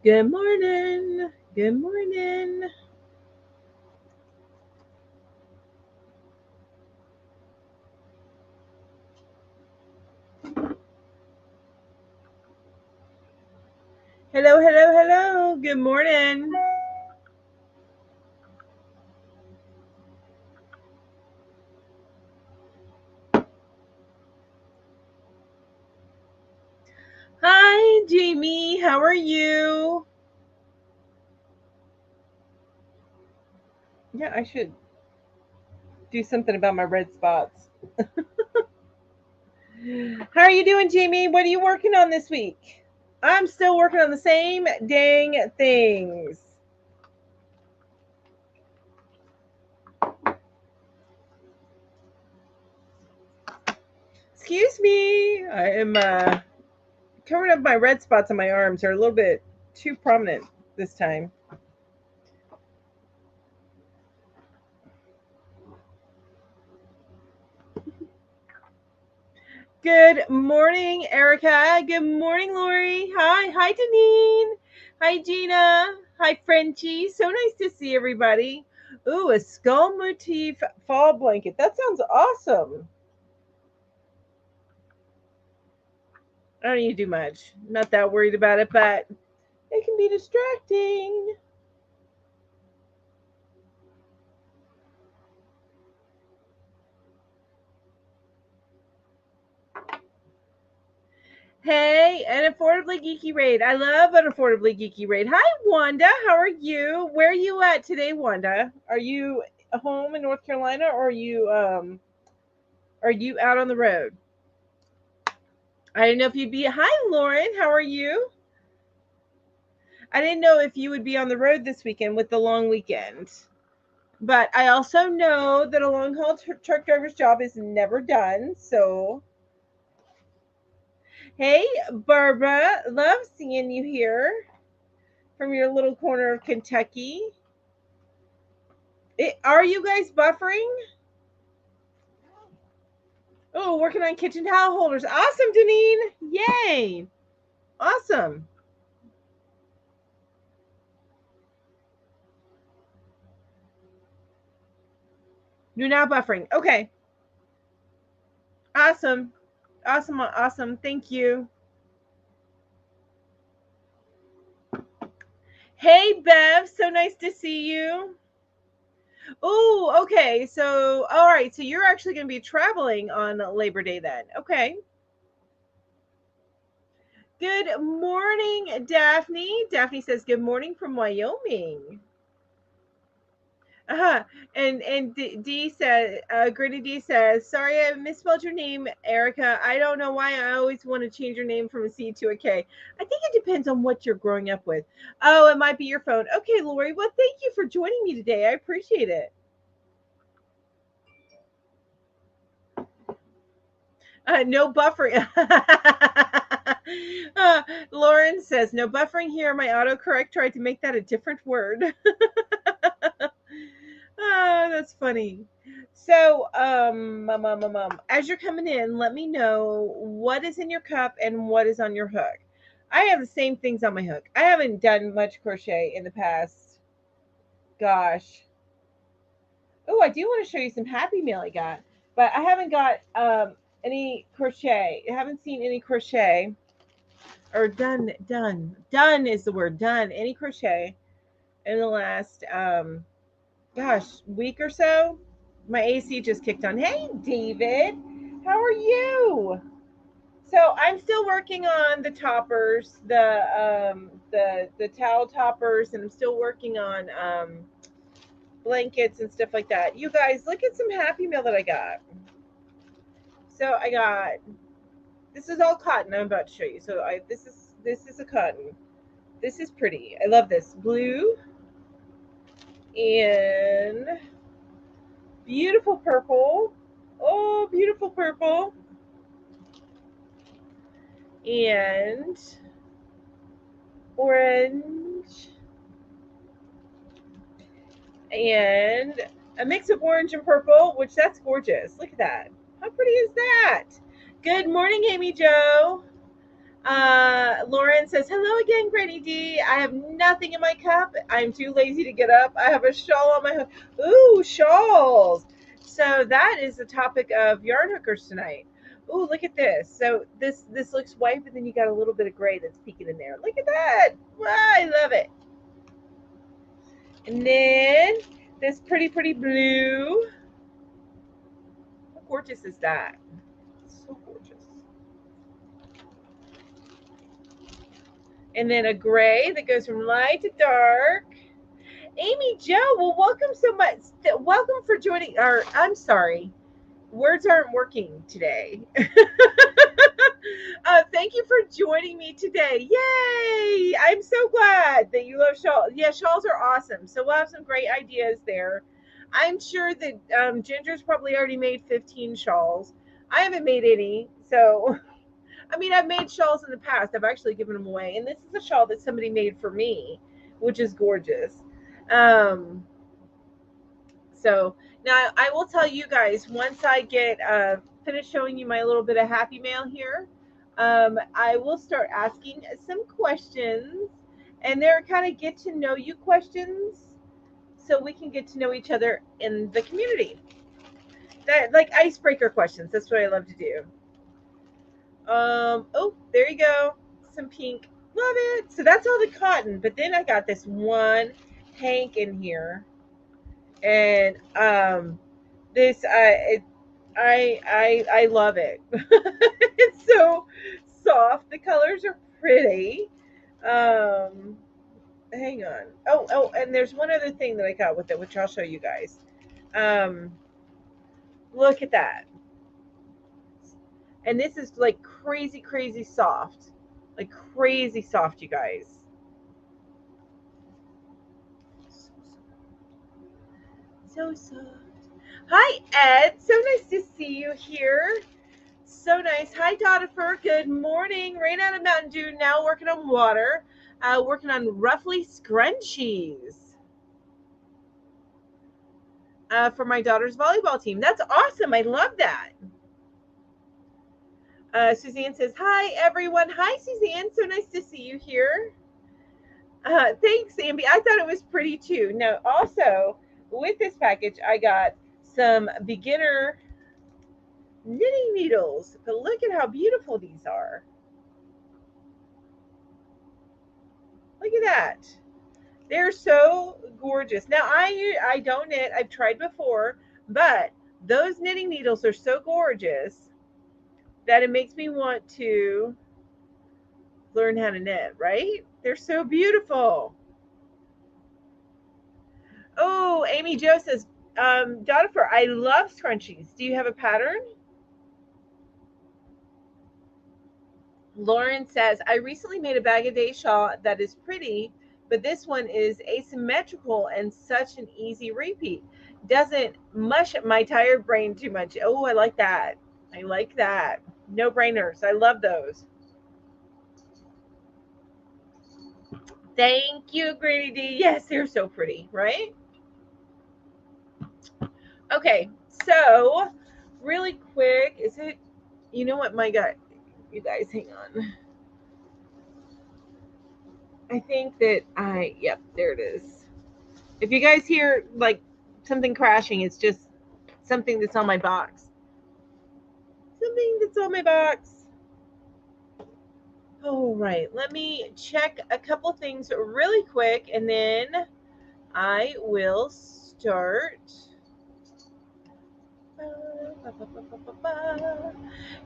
Good morning. Good morning. Hello, hello, hello. Good morning. Hi, Jamie. How are you? Yeah, I should do something about my red spots. How are you doing, Jamie? What are you working on this week? I'm still working on the same dang things. Excuse me. I am covering up my red spots on my arms. Are a little bit too prominent this time. Good morning, Erica. Good morning, Lori. Hi, Deneen. Hi, Gina. Hi, Frenchie. So nice to see everybody. Ooh, a skull motif fall blanket. That sounds awesome. I don't need to do much. Not that worried about it, but it can be distracting. Hey, an affordably geeky raid. I love an affordably geeky raid. Hi, Wanda. How are you? Where are you at today, Wanda? Are you home in North Carolina, or are you out on the road? I didn't know if you'd be. Hi, Lauren. How are you? I didn't know if you would be on the road this weekend with the long weekend. But I also know that a long haul truck driver's job is never done. So, hey, Barbara. Love seeing you here from your little corner of Kentucky. Are you guys buffering? Oh, working on kitchen towel holders. Awesome, Deneen. Yay. Awesome. You're now buffering. Okay. Awesome. Awesome. Awesome. Thank you. Hey, Bev. So nice to see you. Oh, okay. So, all right. So you're actually going to be traveling on Labor Day then. Okay. Good morning, Daphne. Daphne says, "Good morning from Wyoming." Uh-huh. And D says, Gritty D says, "Sorry, I misspelled your name, Erica. I don't know why I always want to change your name from a C to a K. I think it depends on what you're growing up with. Oh, it might be your phone. Okay, Lori. Well, thank you for joining me today. I appreciate it. No buffering. Lauren says, no buffering here. My autocorrect tried to make that a different word. Oh, that's funny. So, as you're coming in, let me know what is in your cup and what is on your hook. I have the same things on my hook. I haven't done much crochet in the past. Gosh. Oh, I do want to show you some Happy Mail I got, but I haven't got any crochet. I haven't seen any crochet or done is the word, done any crochet in the last gosh, week or so. My AC just kicked on. Hey, David, how are you? So I'm still working on the toppers, the towel toppers, and I'm still working on blankets and stuff like that. You guys, look at some Happy Meal that I got. So I got, this is all cotton. I'm about to show you. So this is a cotton. This is pretty. I love this blue and beautiful purple. Oh, beautiful purple and orange and a mix of orange and purple, which that's gorgeous. Look at that. How pretty is that? Good morning, Amy Jo. Lauren says, hello again, Granny D. I have nothing in my cup. I'm too lazy to get up. I have a shawl on my hook. Ooh, shawls. So that is the topic of yarn hookers tonight. Ooh, look at this. So this looks white, but then you got a little bit of gray that's peeking in there. Look at that. Wow, I love it. And then this pretty blue. How gorgeous is that? So gorgeous. And then a gray that goes from light to dark. Amy Joe, well, welcome so much. Welcome for joining. Or I'm sorry, words aren't working today. Thank you for joining me today. Yay! I'm so glad that you love shawls. Yeah, shawls are awesome. So we'll have some great ideas there. I'm sure that Ginger's probably already made 15 shawls. I haven't made any, so I mean, I've made shawls in the past. I've actually given them away, and this is a shawl that somebody made for me, which is gorgeous. So now I will tell you guys, once I get finished showing you my little bit of happy mail here, I will start asking some questions, and they're kind of get to know you questions, so we can get to know each other in the community. That, like, icebreaker questions. That's what I love to do. Oh, there you go. Some pink. Love it. So that's all the cotton. But then I got this one hank in here. And this I love it. It's so soft. The colors are pretty. Hang on. Oh, and there's one other thing that I got with it, which I'll show you guys. Look at that. And this is like crazy soft. Like crazy soft, you guys. So soft. Hi, Ed. So nice to see you here. So nice. Hi, Dodifer. Good morning. Rain out of Mountain Dew. Now working on water. Working on roughly scrunchies for my daughter's volleyball team. That's awesome. I love that. Suzanne says, hi, everyone. Hi, Suzanne. So nice to see you here. Thanks, Ambi. I thought it was pretty, too. Now, also, with this package, I got some beginner knitting needles. But look at how beautiful these are. Look at that. They're so gorgeous. Now, I don't knit. I've tried before. But those knitting needles are so gorgeous that it makes me want to learn how to knit, right? They're so beautiful. Oh, Amy Jo says, Dodifer, I love scrunchies. Do you have a pattern? Lauren says, I recently made a bag-a-day shawl that is pretty, but this one is asymmetrical and such an easy repeat. Doesn't mush my tired brain too much. Oh, I like that. I like that. No brainers. I love those. Thank you, Granny D. Yes, they're so pretty, right? Okay, so really quick, is it, you know what, my God, you guys, hang on. I think that yep, there it is. If you guys hear like something crashing, it's just something that's on my box. Something that's on my box. All right, let me check a couple things really quick, and then I will start.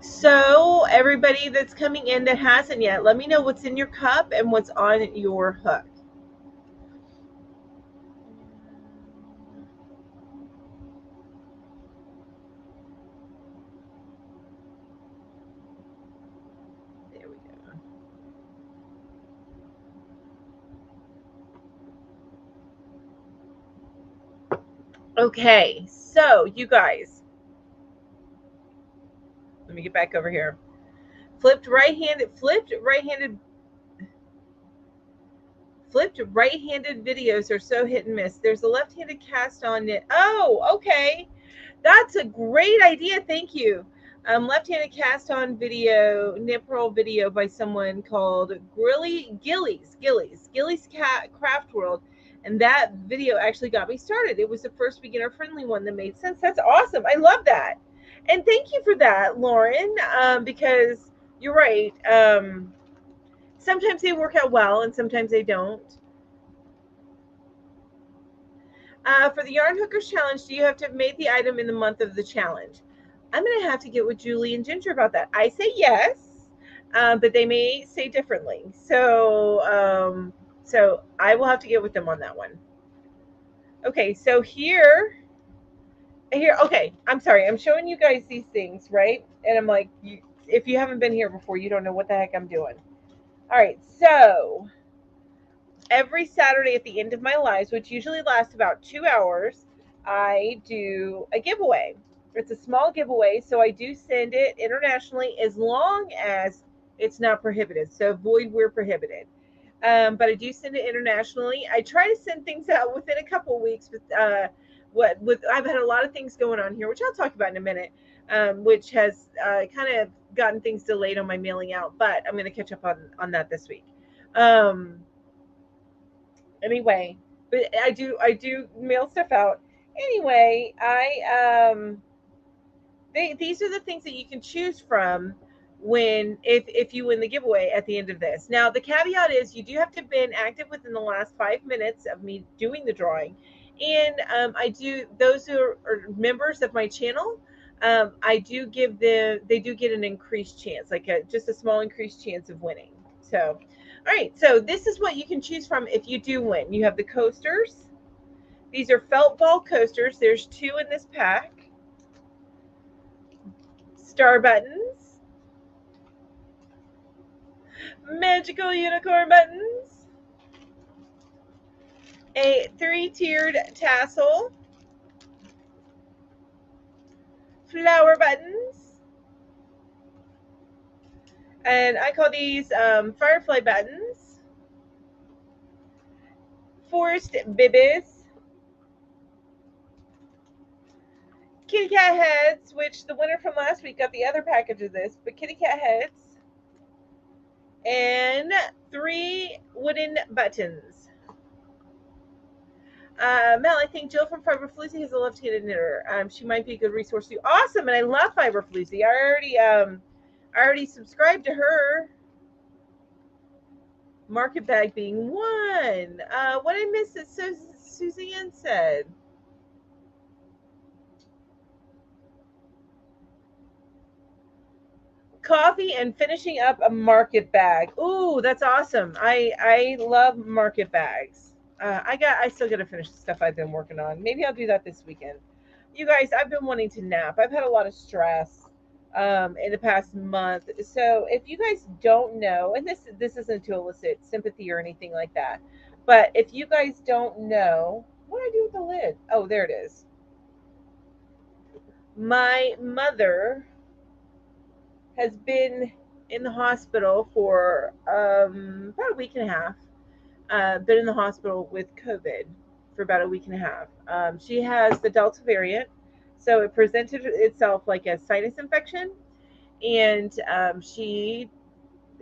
So everybody that's coming in that hasn't yet, let me know what's in your cup and what's on your hook. There we go. Okay, so you guys, let me get back over here. Flipped right-handed videos are so hit and miss. There's a left-handed cast on knit. Oh, okay. That's a great idea. Thank you. Left-handed cast-on video, nip roll video by someone called Gilly's Craft World, and that video actually got me started. It was the first beginner-friendly one that made sense. That's awesome. I love that, and thank you for that, Lauren. Because you're right. Sometimes they work out well, and sometimes they don't. For the Yarn Hookers Challenge, do you have to have made the item in the month of the challenge? I'm going to have to get with Julie and Ginger about that. I say yes, but they may say differently. So I will have to get with them on that one. Okay, so here, okay, I'm sorry. I'm showing you guys these things, right? And I'm like, if you haven't been here before, you don't know what the heck I'm doing. All right, so every Saturday at the end of my lives, which usually lasts about 2 hours, I do a giveaway. It's a small giveaway, so I do send it internationally as long as it's not prohibited. So avoid where prohibited. But I do send it internationally. I try to send things out within a couple weeks. I've had a lot of things going on here, which I'll talk about in a minute, which has kind of gotten things delayed on my mailing out. But I'm going to catch up on that this week. Anyway, but I do mail stuff out. Anyway, these are the things that you can choose from if you win the giveaway at the end of this. Now the caveat is you do have to have been active within the last 5 minutes of me doing the drawing, and I do those who are members of my channel. I do give them, they do get an increased chance, like just a small increased chance of winning. So all right, so this is what you can choose from if you do win. You have the coasters. These are felt ball coasters. There's 2 in this pack. Star buttons. Magical unicorn buttons. A 3-tiered tassel. Flower buttons. And I call these firefly buttons. Forest bibbies. Kitty cat heads, which the winner from last week got the other package of this, but kitty cat heads. And 3 wooden buttons. Mel, I think Jill from Fiber Floozy has a left-handed knitter. She might be a good resource too. Awesome, and I love Fiber Floozy. I already subscribed to her. Market bag being 1. What I missed is Suzanne said. Coffee and finishing up a market bag. Ooh, that's awesome. I love market bags. I still got to finish the stuff I've been working on. Maybe I'll do that this weekend. You guys, I've been wanting to nap. I've had a lot of stress in the past month. So if you guys don't know, and this isn't to elicit sympathy or anything like that, but if you guys don't know, what do I do with the lid? Oh, there it is. My mother has been in the hospital for about a week and a half. Been in the hospital with COVID for about a week and a half. She has the Delta variant, so it presented itself like a sinus infection, and she,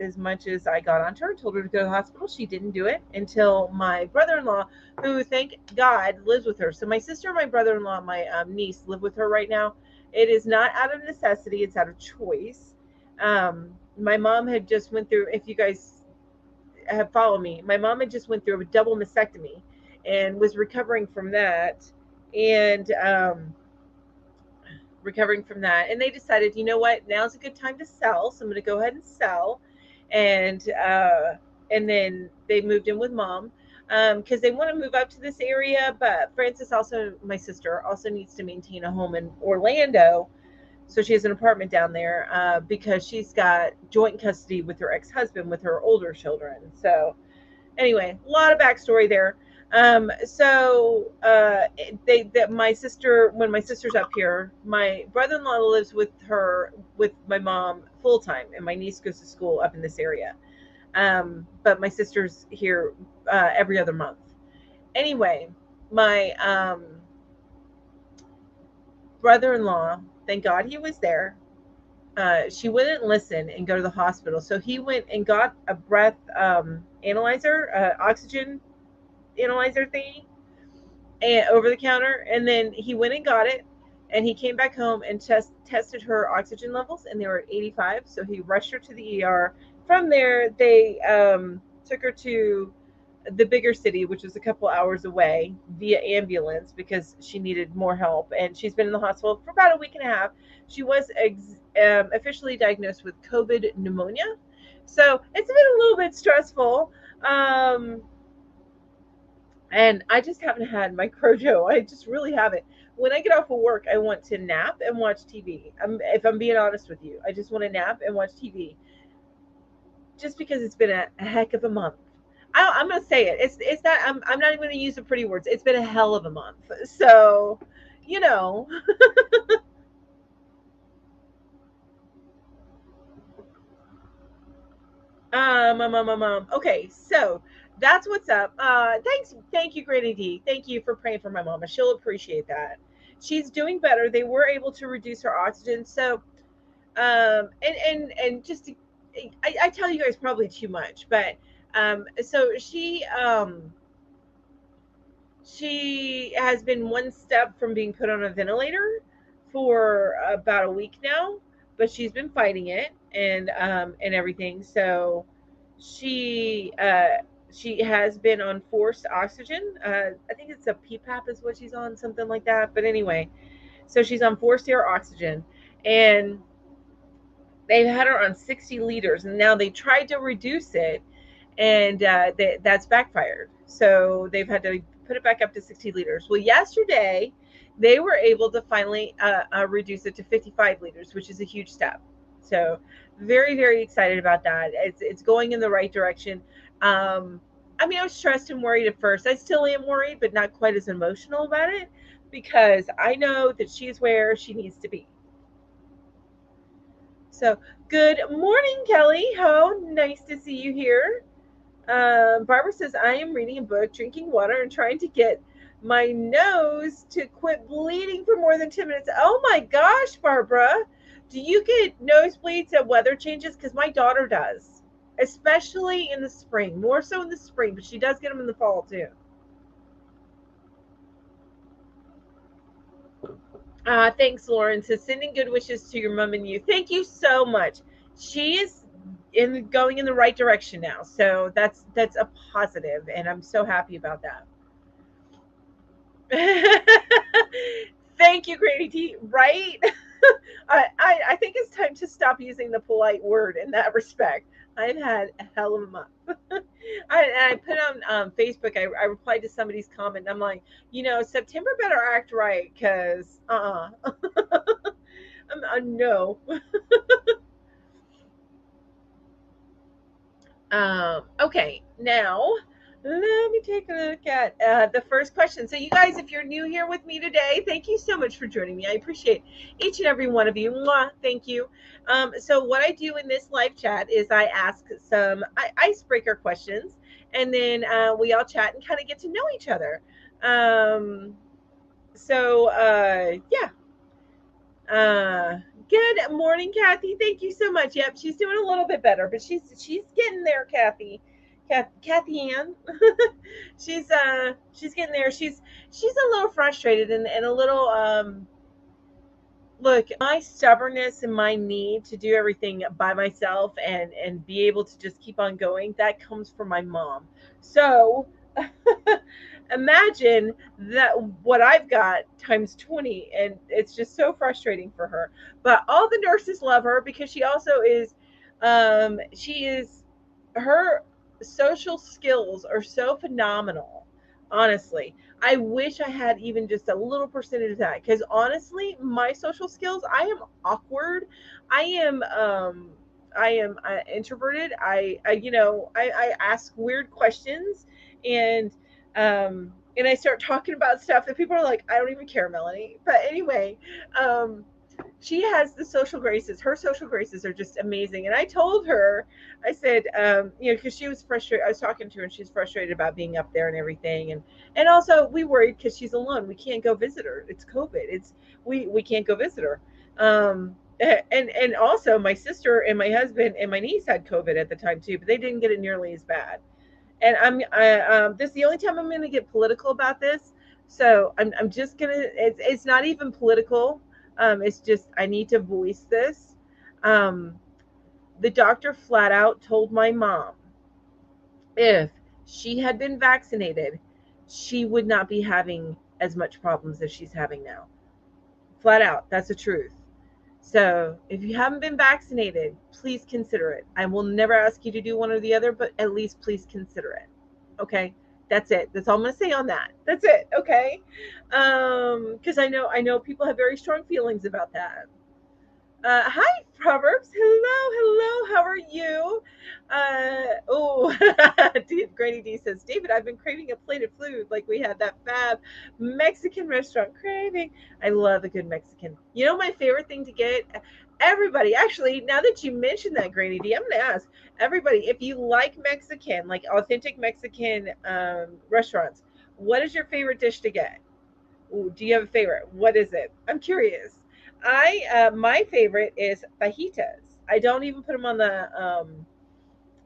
as much as I got onto her, told her to go to the hospital, she didn't do it until my brother-in-law, who, thank God, lives with her. So my sister, my brother-in-law, my niece live with her right now. It is not out of necessity; it's out of choice. My mom had just went through, if you guys have followed me, my mom had just went through a double mastectomy and was recovering from that, and and they decided, you know what, now's a good time to sell, so I'm going to go ahead and sell. And then they moved in with mom because they want to move up to this area, but Frances, also my sister, also needs to maintain a home in Orlando. So she has an apartment down there because she's got joint custody with her ex-husband with her older children. So anyway, a lot of backstory there. My sister, when my sister's up here, my brother-in-law lives with my mom full time, and my niece goes to school up in this area. But my sister's here every other month. Anyway, my brother-in-law, thank God he was there. she wouldn't listen and go to the hospital. So he went and got a breath analyzer, oxygen analyzer thingy, and over the counter. And then he went and got it. And he came back home and tested her oxygen levels, and they were at 85. So he rushed her to the ER. From there, they took her to the bigger city, which was a couple hours away, via ambulance because she needed more help. And she's been in the hospital for about a week and a half. She was officially diagnosed with COVID pneumonia. So it's been a little bit stressful. And I just haven't had my Crojo. I just really haven't. When I get off of work, I want to nap and watch TV. If I'm being honest with you, I just want to nap and watch TV. Just because it's been a heck of a month. I'm gonna say it. It's not. I'm not even gonna use the pretty words. It's been a hell of a month. So, you know. Okay, so that's what's up. Thank you, Granny D. Thank you for praying for my mama. She'll appreciate that. She's doing better. They were able to reduce her oxygen. So, and just to, I tell you guys probably too much, but so she has been one step from being put on a ventilator for about a week now, but she's been fighting it and everything. So she has been on forced oxygen. I think it's a PPAP is what she's on, something like that. But anyway, so she's on forced air oxygen, and they've had her on 60 liters, and now they tried to reduce it, and that's backfired. So they've had to put it back up to 60 liters. Well, yesterday they were able to finally reduce it to 55 liters, which is a huge step. So very, very excited about that. It's going in the right direction. I mean, I was stressed and worried at first. I still am worried, but not quite as emotional about it because I know that she's where she needs to be. So, good morning, Kelly. How nice to see you here. Barbara says, I am reading a book, drinking water, and trying to get my nose to quit bleeding for more than 10 minutes. Oh my gosh, Barbara. Do you get nosebleeds at weather changes? Because my daughter does, especially in the spring, more so in the spring, but she does get them in the fall too. Thanks, Lauren. So sending good wishes to your mom and you. Thank you so much. She is going in the right direction now. So that's a positive, and I'm so happy about that. Thank you, Grady T. Right? I think it's time to stop using the polite word in that respect. I've had a hell of a month. I put on Facebook, I replied to somebody's comment. I'm like, September better act right because no. Okay, now let me take a look at the first question. So, you guys, if you're new here with me today, thank you so much for joining me. I appreciate each and every one of you. Mwah, thank you. So, what I do in this live chat is I ask some icebreaker questions, and then we all chat and kind of get to know each other. Yeah. Good morning, Kathy. Thank you so much. Yep, she's doing a little bit better, but she's getting there, Kathy. Kathy Ann. She's getting there. She's a little frustrated and a little look, my stubbornness and my need to do everything by myself and be able to just keep on going, that comes from my mom. So imagine that what I've got times 20, and it's just so frustrating for her. But all the nurses love her because she also is her social skills are so phenomenal. Honestly, I wish I had even just a little percentage of that because honestly, my social skills, I am awkward. I am introverted. I ask weird questions, and I start talking about stuff that people are like, I don't even care, Melanie. But anyway, she has the social graces. Her social graces are just amazing. And I told her, I said, because she was frustrated. I was talking to her, and she's frustrated about being up there and everything. And also, we worried because she's alone. We can't go visit her. It's COVID. We can't go visit her. And also my sister and my husband and my niece had COVID at the time too, but they didn't get it nearly as bad. And this is the only time I'm going to get political about this. So I'm just gonna. It's not even political. It's just I need to voice this. Um, the doctor flat out told my mom if she had been vaccinated, she would not be having as much problems as she's having now. Flat out, that's the truth. So if you haven't been vaccinated, please consider it. I will never ask you to do one or the other, but at least please consider it. Okay, that's it. That's all I'm gonna say on that. That's it. Okay, because I know people have very strong feelings about that. Hi, Proverbs. Hello, hello. How are you? Oh, Granny D says, David, I've been craving a plate of food like we had that fab Mexican restaurant craving. I love a good Mexican. You know, my favorite thing to get, everybody, actually, now that you mentioned that, Granny D, I'm going to ask everybody if you like Mexican, like authentic Mexican restaurants, what is your favorite dish to get? Ooh, do you have a favorite? What is it? I'm curious. My favorite is fajitas. I don't even put them on the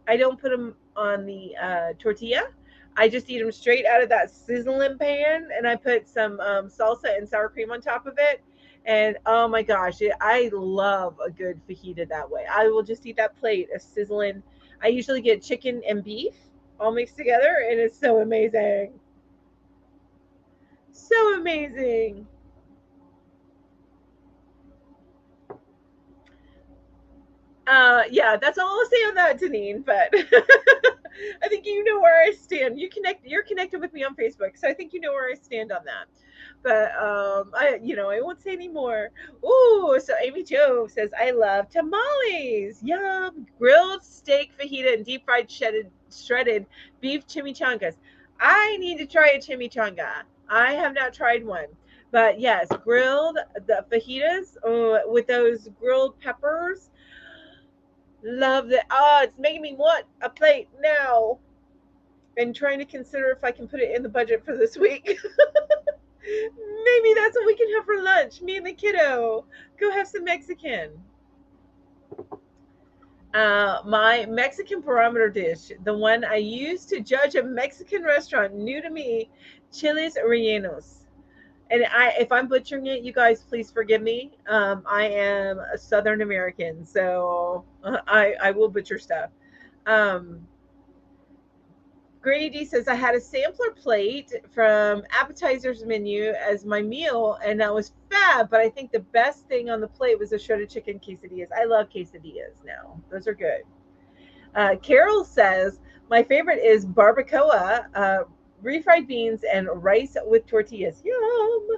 I don't put them on the tortilla. I just eat them straight out of that sizzling pan, and I put some salsa and sour cream on top of it. And oh my gosh, I love a good fajita that way. I will just eat that plate of sizzling. I usually get chicken and beef all mixed together, and it's so amazing. So amazing. Yeah, that's all I'll say on that, Deneen. But I think you know where I stand. You're connected with me on Facebook, so I think you know where I stand on that. But I won't say anymore. Ooh, so Amy Jo says I love tamales. Yum, grilled steak fajita and deep fried shredded beef chimichangas. I need to try a chimichanga. I have not tried one. But yes, grilled the fajitas with those grilled peppers. Love that. Oh, it's making me want a plate now. And trying to consider if I can put it in the budget for this week. Maybe that's what we can have for lunch. Me and the kiddo. Go have some Mexican. My Mexican barometer dish, the one I use to judge a Mexican restaurant, new to me, chiles rellenos. And if I'm butchering it, you guys please forgive me. I am a Southern American, so I will butcher stuff. Um, Granny D says I had a sampler plate from appetizers menu as my meal, and that was fab. But I think the best thing on the plate was the shredded chicken quesadillas. I love quesadillas now; those are good. Carol says my favorite is barbacoa, refried beans, and rice with tortillas. Yum!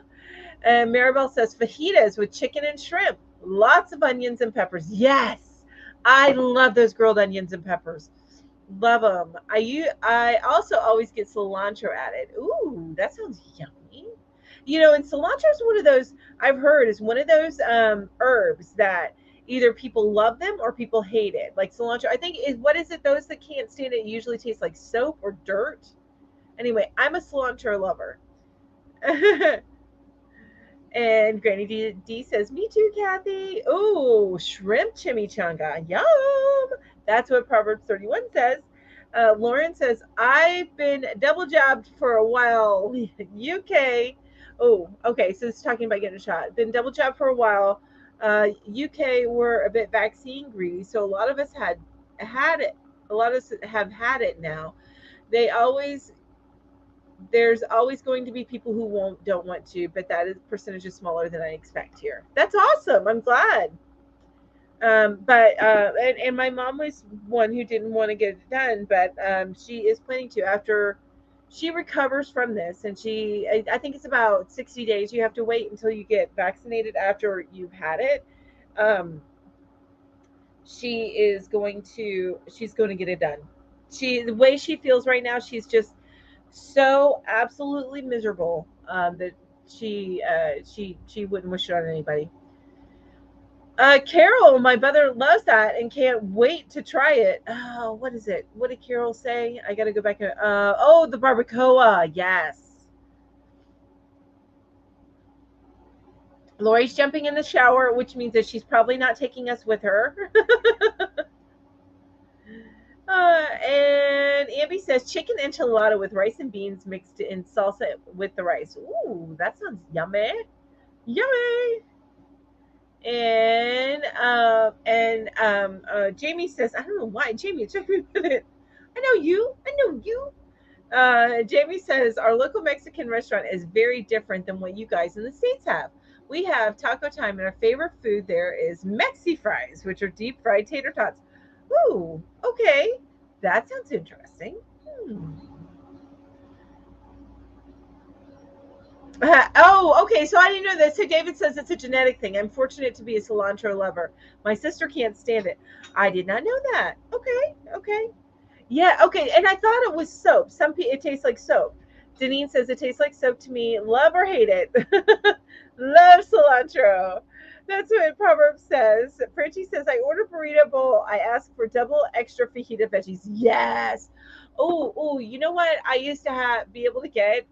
And Maribel says fajitas with chicken and shrimp, lots of onions and peppers. Yes, I love those grilled onions and peppers. Love them. I also always get cilantro added. Ooh, that sounds yummy. You know, and cilantro is one of those I've heard is one of those herbs that either people love them or people hate it. Like cilantro, I think is what is it? Those that can't stand it usually taste like soap or dirt. Anyway, I'm a cilantro lover. And Granny D says, "Me too, Kathy." Oh, shrimp chimichanga, yum! That's what Proverbs 31 says. Lauren says, "I've been double jabbed for a while." UK. Oh, okay. So it's talking about getting a shot. Been double jabbed for a while. UK were a bit vaccine greedy, so a lot of us had it. A lot of us have had it now. They always there's always going to be people who don't want to, but that is percentage is smaller than I expect here. That's awesome. I'm glad. And my mom was one who didn't want to get it done, but she is planning to after she recovers from this. And I think it's about 60 days. You have to wait until you get vaccinated after you've had it. Um, she's going to get it done. The way she feels right now, she's just so absolutely miserable that she wouldn't wish it on anybody. Carol, my brother loves that and can't wait to try it. Oh, what is it? What did Carol say? I gotta go back. Oh, the barbacoa. Yes. Lori's jumping in the shower, which means that she's probably not taking us with her. And Ambi says chicken enchilada with rice and beans mixed in salsa with the rice. Ooh, that sounds yummy. Yummy. And Jamie says, I don't know why. Jamie, it took me a minute. I know you. I know you. Jamie says our local Mexican restaurant is very different than what you guys in the States have. We have taco time, and our favorite food there is Mexi fries, which are deep fried tater tots. Ooh, okay. That sounds interesting. Hmm. Oh, okay. So I didn't know this. So David says it's a genetic thing. I'm fortunate to be a cilantro lover. My sister can't stand it. I did not know that. Okay, okay. Yeah, okay. And I thought it was soap. Some people it tastes like soap. Deneen says it tastes like soap to me. Love or hate it. Love cilantro. That's what Proverbs says. Frenchie says I order burrito bowl. I ask for double extra fajita veggies. Yes. Oh, you know what? I used to be able to get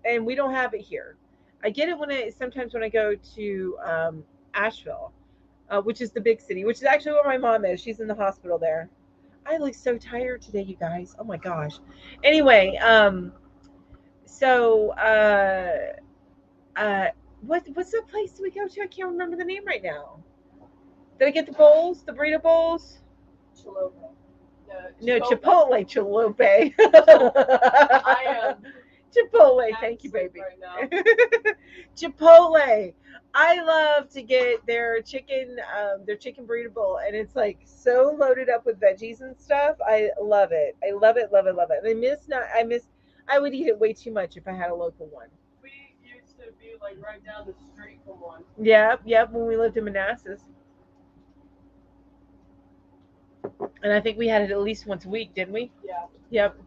and we don't have it here. I get it when I sometimes when I go to Asheville, which is the big city, which is actually where my mom is. She's in the hospital there. I look so tired today, you guys. Oh my gosh. Anyway, so uh, what's the place we go to? I can't remember the name right now. Did I get the bowls, the burrito bowls? Chilope. No, Chipotle, Chilope. I am Chipotle, thank you, baby. right now. Chipotle. I love to get their chicken burrito bowl, and it's like so loaded up with veggies and stuff. I love it. I love it, love it, love it. And I would eat it way too much if I had a local one. We used to be like right down the street from one. Yep, when we lived in Manassas. And I think we had it at least once a week, didn't we? Yeah. Yep.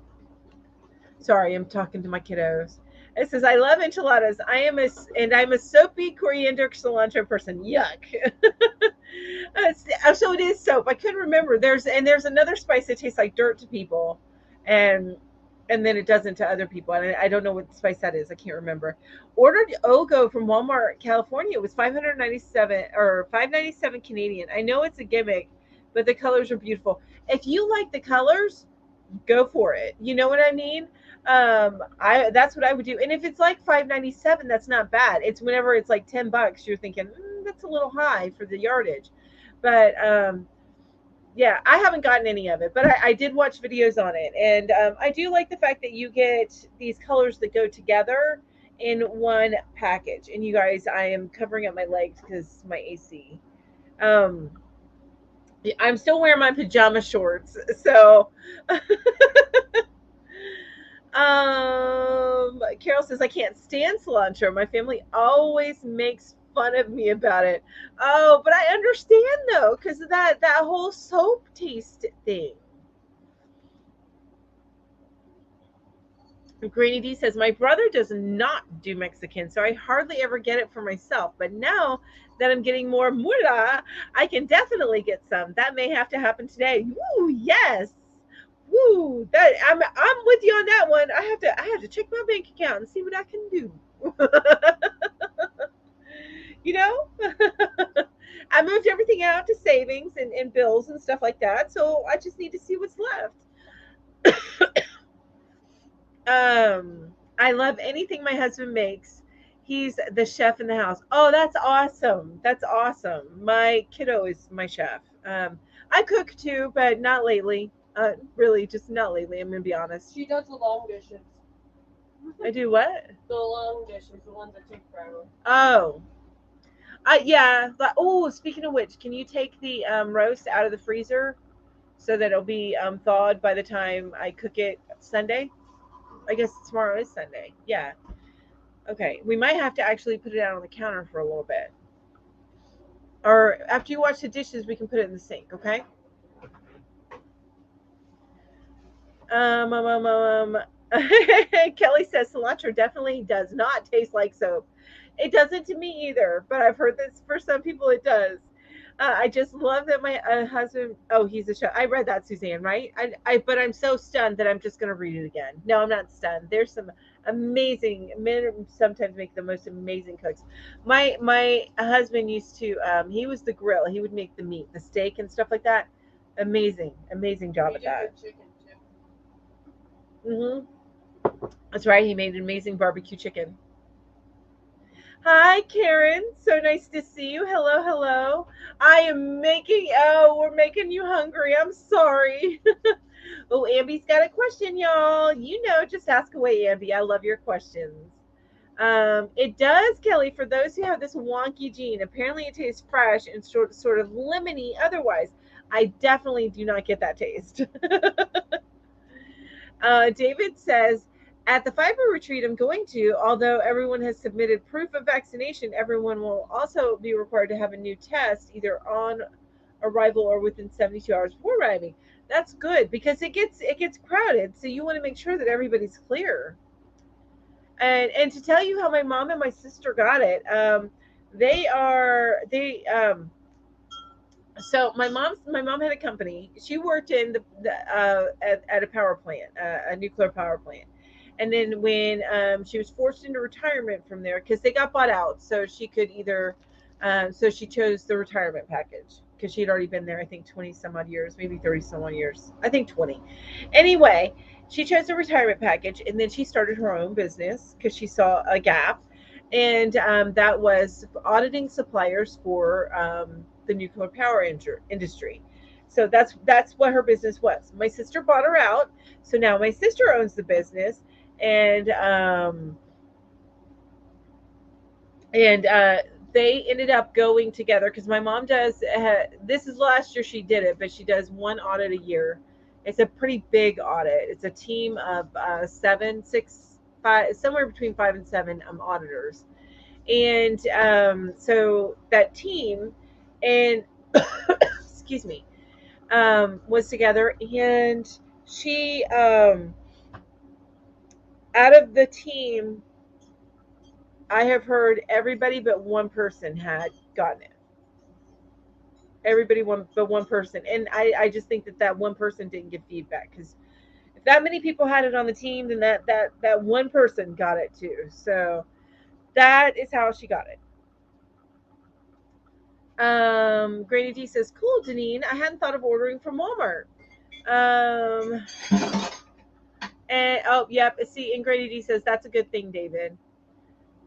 Sorry, I'm talking to my kiddos. It says, I love enchiladas. I'm a soapy coriander cilantro person. Yuck. So it is soap. I couldn't remember. There's another spice that tastes like dirt to people, and then it doesn't to other people. And I don't know what spice that is. I can't remember. Ordered Ogo from Walmart, California. It was $597 Canadian. I know it's a gimmick, but the colors are beautiful. If you like the colors, go for it. You know what I mean? I That's what I would do. And if it's like $5.97, that's not bad. It's whenever it's like $10, you're thinking that's a little high for the yardage. But yeah, I haven't gotten any of it, but I did watch videos on it, and I do like the fact that you get these colors that go together in one package. And you guys, I am covering up my legs because my AC. Um, I'm still wearing my pajama shorts, so Carol says I can't stand cilantro. My family always makes fun of me about it. Oh, but I understand though, because of that whole soap taste thing. Granny D says my brother does not do Mexican, so I hardly ever get it for myself. But now that I'm getting more mura, I can definitely get some. That may have to happen today. Woo, yes. Woo, that I'm with you on that one. I have to check my bank account and see what I can do. You know, I moved everything out to savings and bills and stuff like that. So I just need to see what's left. I love anything my husband makes. He's the chef in the house. Oh, that's awesome. That's awesome. My kiddo is my chef. I cook too, but not lately. Really, just not lately. I'm gonna be honest. She does the long dishes. I do what? The long dishes, the ones that take forever. Oh, yeah. Oh, speaking of which, can you take the roast out of the freezer so that it'll be thawed by the time I cook it Sunday? I guess tomorrow is Sunday. Yeah. Okay. We might have to actually put it out on the counter for a little bit. Or after you wash the dishes, we can put it in the sink. Okay. Kelly says cilantro definitely does not taste like soap. It doesn't to me either, but I've heard this for some people it does. I just love that my husband. Oh, he's a chef. I read that, Suzanne. Right? But I'm so stunned that I'm just going to read it again. No, I'm not stunned. There's some Amazing. Men sometimes make the most amazing cooks. My husband used to he was the grill. He would make the meat, the steak and stuff like that. Amazing, amazing job You at do that. good chicken too. Hmm. That's right. He made an amazing barbecue chicken. Hi, Karen. So nice to see you. Hello, hello. I am making, oh, we're making you hungry. I'm sorry. Oh, Amby's got a question, y'all. You know, just ask away, Amby. I love your questions. It does, Kelly, for those who have this wonky gene. Apparently, it tastes fresh and sort of lemony otherwise. I definitely do not get that taste. David says, at the fiber retreat I'm going to, although everyone has submitted proof of vaccination, everyone will also be required to have a new test either on arrival or within 72 hours before arriving. That's good because it gets crowded, so you want to make sure that everybody's clear. And to tell you how my mom and my sister got it, they so my mom had a company. She worked in at a power plant, a nuclear power plant. And then when she was forced into retirement from there because they got bought out, so she could either so she chose the retirement package because she had already been there, I think 20 some odd years, maybe 30 some odd years, I think 20. Anyway, she chose the retirement package, and then she started her own business because she saw a gap, and that was auditing suppliers for the nuclear power industry. So that's what her business was. My sister bought her out, so now my sister owns the business, and and they ended up going together because my mom does. This is last year she did it, but she does one audit a year. It's a pretty big audit. It's a team of seven, six, five, somewhere between 5 and 7 auditors, and so that team, and excuse me, was together, and she out of the team, I have heard everybody but one person had gotten it. Everybody but one person, and I just think that one person didn't give feedback because if that many people had it on the team, then that one person got it too. So that is how she got it. Granny D says, "Cool, Deneen. I hadn't thought of ordering from Walmart." Um, and oh, yep. See, and Granny D says that's a good thing, David.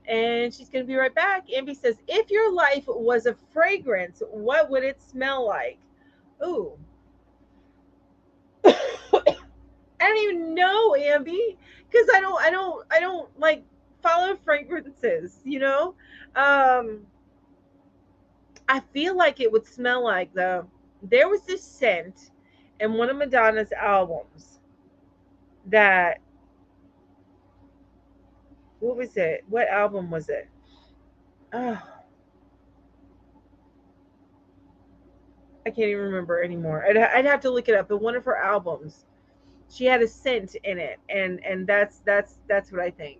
And she's gonna be right back. Amby says, "If your life was a fragrance, what would it smell like?" Ooh, I don't even know, Amby, because I don't like follow fragrances. I feel like it would smell like there was this scent in one of Madonna's albums that, what was it? What album was it? Oh, I can't even remember anymore. I'd have to look it up. But one of her albums, she had a scent in it, and that's what I think.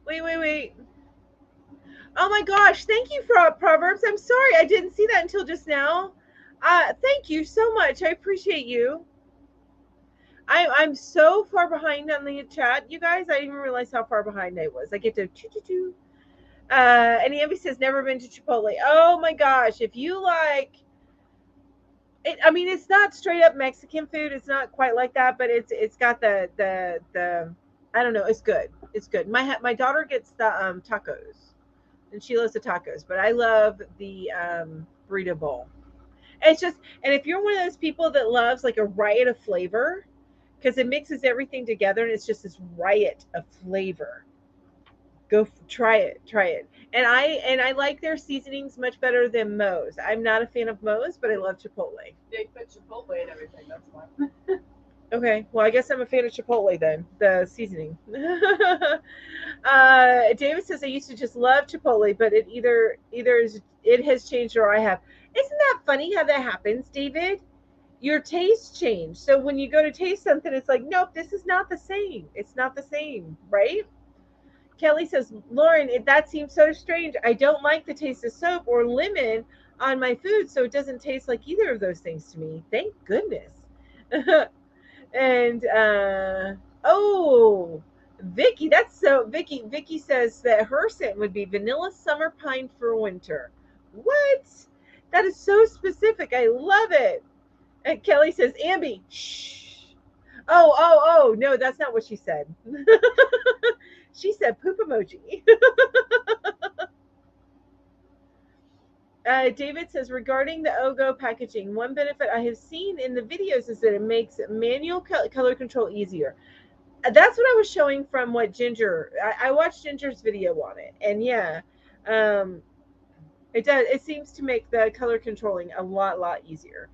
Wait, wait, wait. Oh my gosh! Thank you for Proverbs. I'm sorry I didn't see that until just now. Thank you so much. I appreciate you. I'm so far behind on the chat, you guys. I didn't even realize how far behind I was. I get to choo choo choo. And Amby says never been to Chipotle. Oh my gosh! If you like it, I mean, it's not straight up Mexican food. It's not quite like that, but it's got the I don't know. It's good. It's good. My daughter gets the tacos, and she loves the tacos, but I love the burrito bowl. It's just, and if you're one of those people that loves like a riot of flavor, because it mixes everything together and it's just this riot of flavor. Try it. And I like their seasonings much better than Moe's. I'm not a fan of Moe's, but I love Chipotle. They put Chipotle and everything. That's fine. Okay, well, I guess I'm a fan of Chipotle then, the seasoning. David says I used to just love Chipotle, but it has changed or I have. Isn't that funny how that happens, David? Your taste change. So when you go to taste something, it's like, nope, this is not the same. It's not the same, right? Kelly says, Lauren, that seems so strange. I don't like the taste of soap or lemon on my food, so it doesn't taste like either of those things to me. Thank goodness. And oh, Vicky, that's so Vicky. Vicky says that her scent would be vanilla summer pine for winter. What? That is so specific. I love it. And Kelly says, Ambi, shh. Oh, no, that's not what she said. She said poop emoji. David says, regarding the OGO packaging, one benefit I have seen in the videos is that it makes manual color control easier. That's what I was showing from what Ginger, I watched Ginger's video on it. And yeah, um, it does. It seems to make the color controlling a lot easier.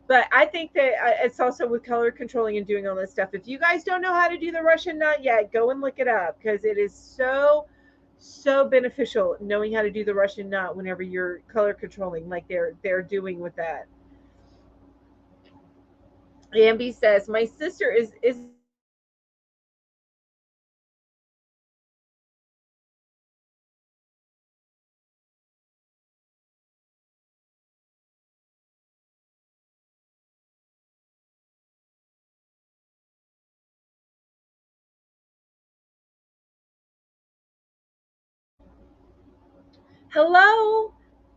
But I think that it's also with color controlling and doing all this stuff. If you guys don't know how to do the Russian knot yet, go and look it up because it is so beneficial knowing how to do the Russian knot whenever you're color controlling, like they're doing with that. Ambi says, my sister is hello,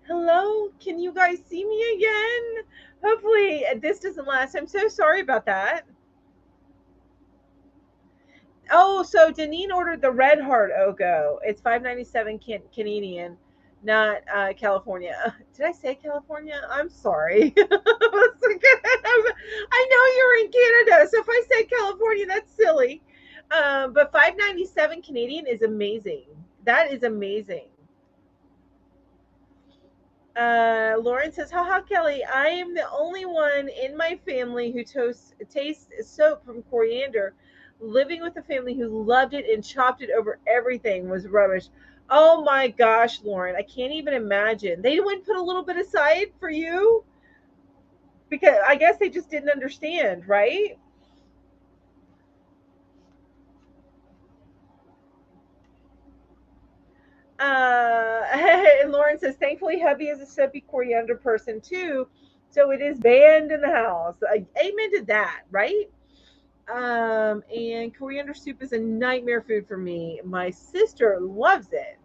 hello. Can you guys see me again? Hopefully this doesn't last. I'm so sorry about that. Oh, so Deneen ordered the Red Heart Ogo. It's 5.97 Canadian, not California. Did I say California? I'm sorry. I know you're in Canada, so if I say California, that's silly. But 5.97 Canadian is amazing. That is amazing. Lauren says, haha, Kelly, I am the only one in my family who tastes soap from coriander. Living with a family who loved it and chopped it over everything was rubbish. Oh my gosh, Lauren, I can't even imagine. They wouldn't put a little bit aside for you? Because I guess they just didn't understand, right? And Lauren says, thankfully, hubby is a soapy coriander person too, so it is banned in the house. Amen to that, right? And coriander soup is a nightmare food for me. My sister loves it.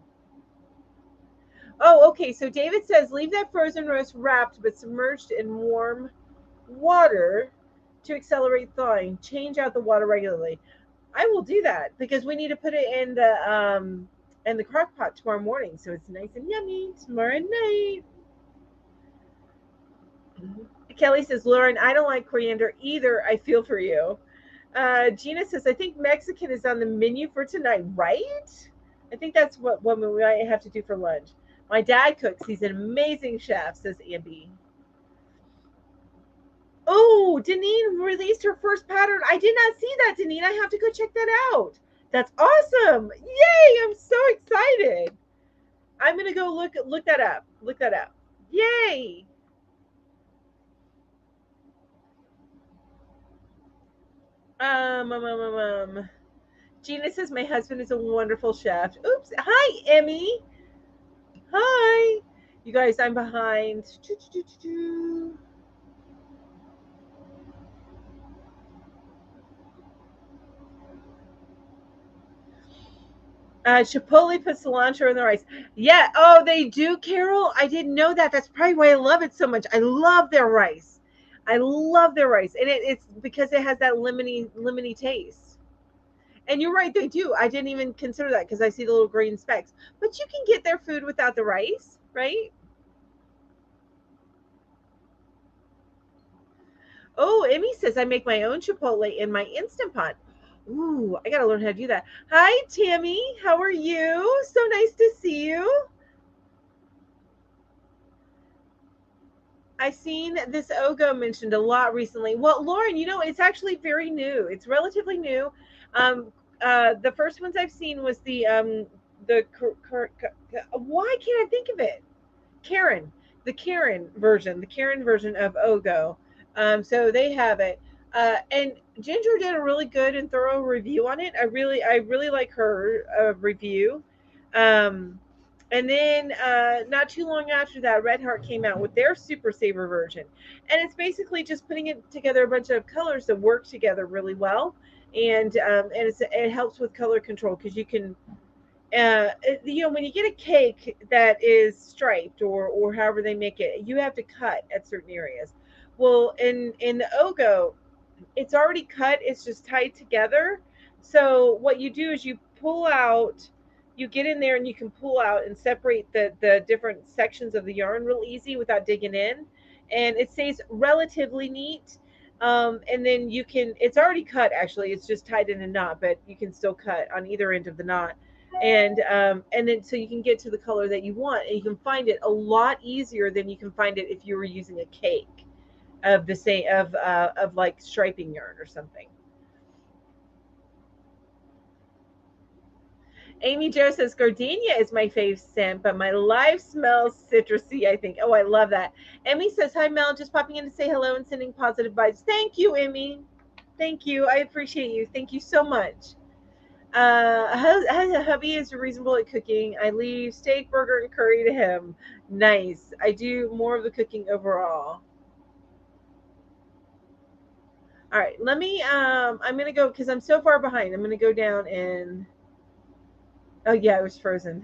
Oh, okay. So David says leave that frozen roast wrapped but submerged in warm water to accelerate thawing. Change out the water regularly. I will do that because we need to put it in the crock pot tomorrow morning, so it's nice and yummy tomorrow night. Kelly says, Lauren, I don't like coriander either. I feel for you. Gina says, I think Mexican is on the menu for tonight, right? I think that's what we might have to do for lunch. My dad cooks. He's an amazing chef, says Ambi. Oh, Deneen released her first pattern. I did not see that, Deneen. I have to go check that out. That's awesome. Yay, I'm so excited. I'm going to go look that up. Look that up. Yay. Gina says my husband is a wonderful chef. Oops. Hi, Emmy. Hi. You guys, I'm behind. Chipotle put cilantro in the rice. Yeah. Oh, they do, Carol. I didn't know that. That's probably why I love it so much. I love their rice. I love their rice, and it's because it has that lemony taste. And you're right, they do. I didn't even consider that because I see the little green specks. But you can get their food without the rice, right? Oh, Emmy says I make my own Chipotle in my Instant Pot. Ooh, I gotta learn how to do that. Hi, Tammy. How are you? So nice to see you. I've seen this Ogo mentioned a lot recently. Well, Lauren, it's actually very new. It's relatively new. Um, the first ones I've seen was the why can't I think of it? Karen, the Karen version of Ogo. So they have it, and Ginger did a really good and thorough review on it. I really like her review. Um, and then not too long after that, Red Heart came out with their Super Saver version, and it's basically just putting it together a bunch of colors that work together really well, and it helps with color control because you can when you get a cake that is striped or however they make it, you have to cut at certain areas. Well, in the Ogo, it's already cut, it's just tied together. So what you do is you get in there and you can pull out and separate the different sections of the yarn real easy without digging in, and it stays relatively neat. And then it's already cut, actually, it's just tied in a knot, but you can still cut on either end of the knot. And then so you can get to the color that you want, and you can find it a lot easier than you can find it if you were using a cake of the same of like striping yarn or something. Amy Jo says gardenia is my fave scent, but my life smells citrusy, I think. Oh, I love that. Emmy says, hi Mel, just popping in to say hello and sending positive vibes. Thank you, Emmy. Thank you. I appreciate you. Thank you so much. Hubby is reasonable at cooking. I leave steak, burger, and curry to him. Nice. I do more of the cooking overall. All right, let me I'm gonna go because I'm so far behind. I'm gonna go down and oh yeah, I was frozen.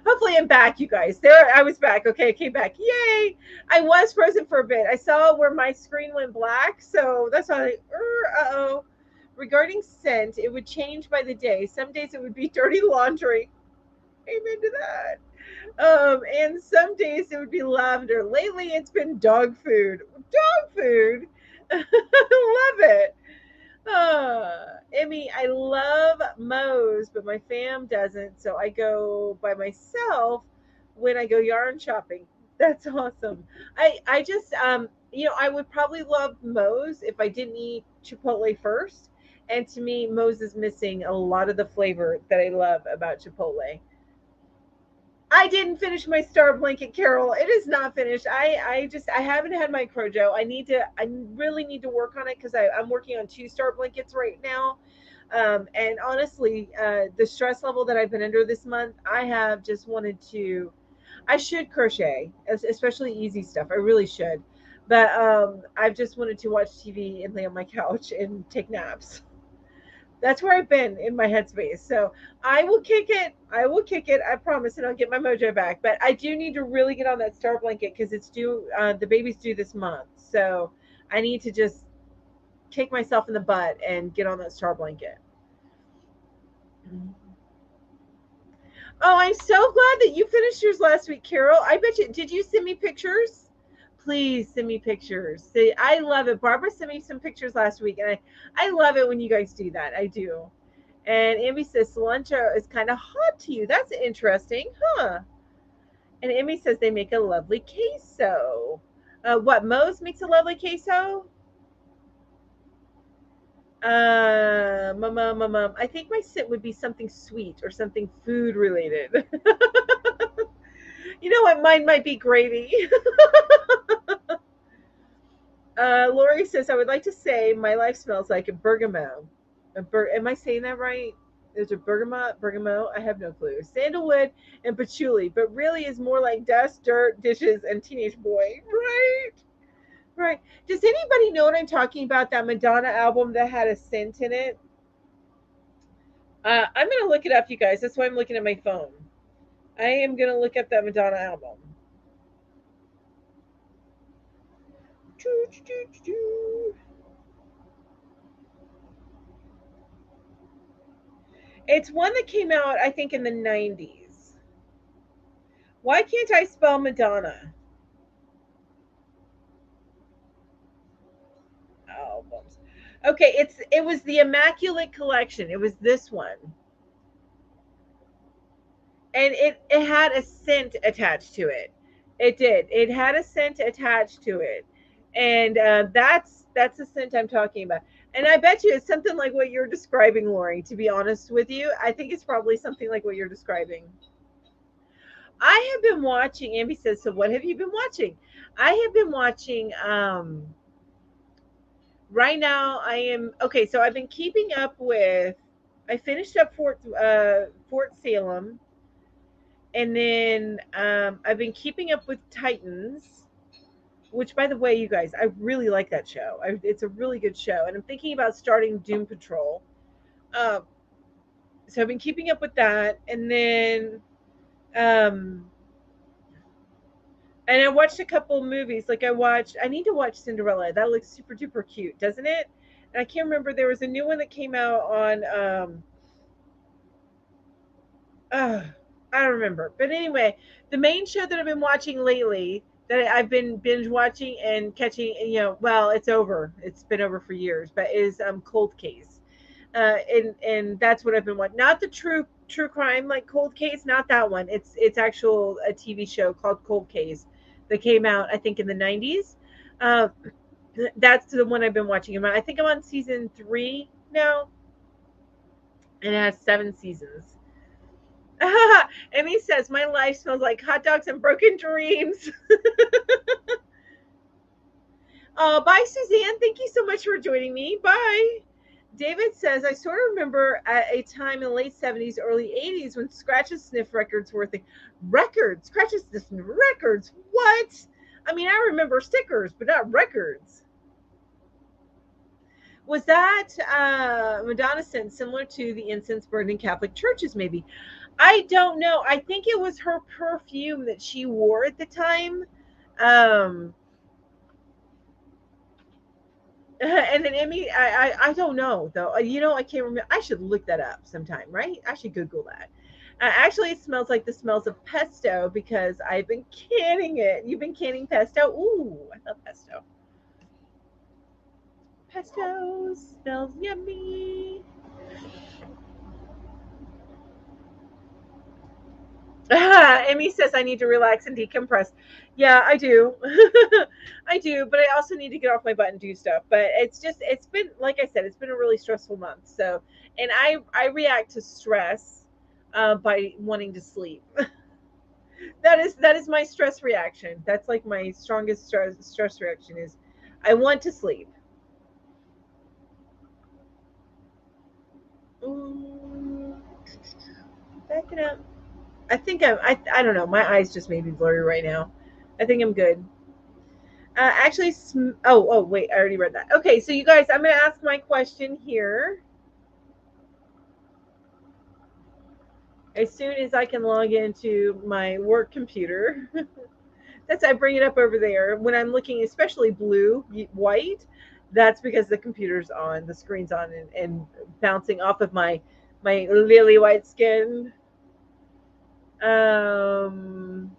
Hopefully I'm back, you guys. There I was back. Okay, I came back. Yay! I was frozen for a bit. I saw where my screen went black, so that's why uh-oh. Regarding scent, it would change by the day. Some days it would be dirty laundry. Amen to that. And some days it would be lavender. Lately it's been dog food. Dog food. I love it. Emmy, I love Moe's, but my fam doesn't, so I go by myself when I go yarn shopping. That's awesome. I just I would probably love Moe's if I didn't eat Chipotle first. And to me, Moe's is missing a lot of the flavor that I love about Chipotle. I didn't finish my star blanket, Carol. It is not finished. I haven't had my Crojo. I really need to work on it because I'm working on two star blankets right now. And honestly, the stress level that I've been under this month, I have just wanted to. I should crochet, especially easy stuff. I really should, but I've just wanted to watch TV and lay on my couch and take naps. That's where I've been in my headspace. So I will kick it. I will kick it. I promise, and I'll get my mojo back. But I do need to really get on that star blanket because it's due. The baby's due this month, so I need to just kick myself in the butt and get on that star blanket. Oh, I'm so glad that you finished yours last week, Carol. I bet you. Did you send me pictures? Please send me pictures. See, I love it. Barbara sent me some pictures last week, and I love it when you guys do that. I do. And Emmy says cilantro is kind of hot to you. That's interesting, huh? And Emmy says they make a lovely queso. What, Moe's makes a lovely queso? I think my sit would be something sweet or something food related. You know what? Mine might be gravy. Lori says, I would like to say my life smells like a bergamot. Am I saying that right? There's a bergamot. I have no clue. Sandalwood and patchouli, but really is more like dust, dirt, dishes, and teenage boy. Right? Right. Does anybody know what I'm talking about? That Madonna album that had a scent in it? I'm going to look it up, you guys. That's why I'm looking at my phone. I am going to look up that Madonna album. It's one that came out, I think, in the 90s. Why can't I spell Madonna? Albums. Okay, it was the Immaculate Collection. It was this one. And it had a scent attached to it. It did. It had a scent attached to it. And that's the scent I'm talking about. And I bet you it's something like what you're describing, Lori, to be honest with you. I think it's probably something like what you're describing. I have been watching, Amby says, so what have you been watching? I have been watching Right now, I am okay. So I've been keeping up with. I finished up Fort Salem, and then I've been keeping up with Titans. Which, by the way, you guys, I really like that show. It's a really good show, and I'm thinking about starting Doom Patrol. Um, so I've been keeping up with that, and then um, and I watched a couple movies. Like I need to watch Cinderella. That looks super duper cute, doesn't it? And I can't remember. There was a new one that came out on. Uh, I don't remember. But anyway, the main show that I've been watching lately, that I've been binge watching and catching, well, it's over. It's been over for years, but is Cold Case. And that's what I've been watching. Not the true crime like Cold Case, not that one. It's actual a TV show called Cold Case that came out I think in the 90s. Uh, that's the one I've been watching. I think I'm on season 3 now, and it has 7 seasons. Emmy says my life smells like hot dogs and broken dreams. Bye, Suzanne. Thank you so much for joining me. Bye. David says, I sort of remember at a time in the late 70s, early 80s when scratch and sniff records were a thing. Records? Scratch and sniff records? What? I mean, I remember stickers, but not records. Was that Madonna scent similar to the incense burned in Catholic churches, maybe? I don't know. I think it was her perfume that she wore at the time. Um, and then Emmy, I don't know though. I can't remember. I should look that up sometime, right? I should Google that. Actually, it smells like the smells of pesto because I've been canning it. You've been canning pesto? Ooh, I love pesto. Pesto smells yummy. Amy says I need to relax and decompress. Yeah, I do. I do, but I also need to get off my butt and do stuff. But it's been, like I said, it's been a really stressful month. So, and I react to stress by wanting to sleep. That is my stress reaction. That's like my strongest stress reaction is I want to sleep. Mm, back it up. I don't know. My eyes just may be blurry right now. I think I'm good. Actually, wait, I already read that. Okay, so you guys, I'm going to ask my question here as soon as I can log into my work computer. I bring it up over there when I'm looking, especially blue, white. That's because the computer's on, the screen's on, and bouncing off of my lily white skin. Um.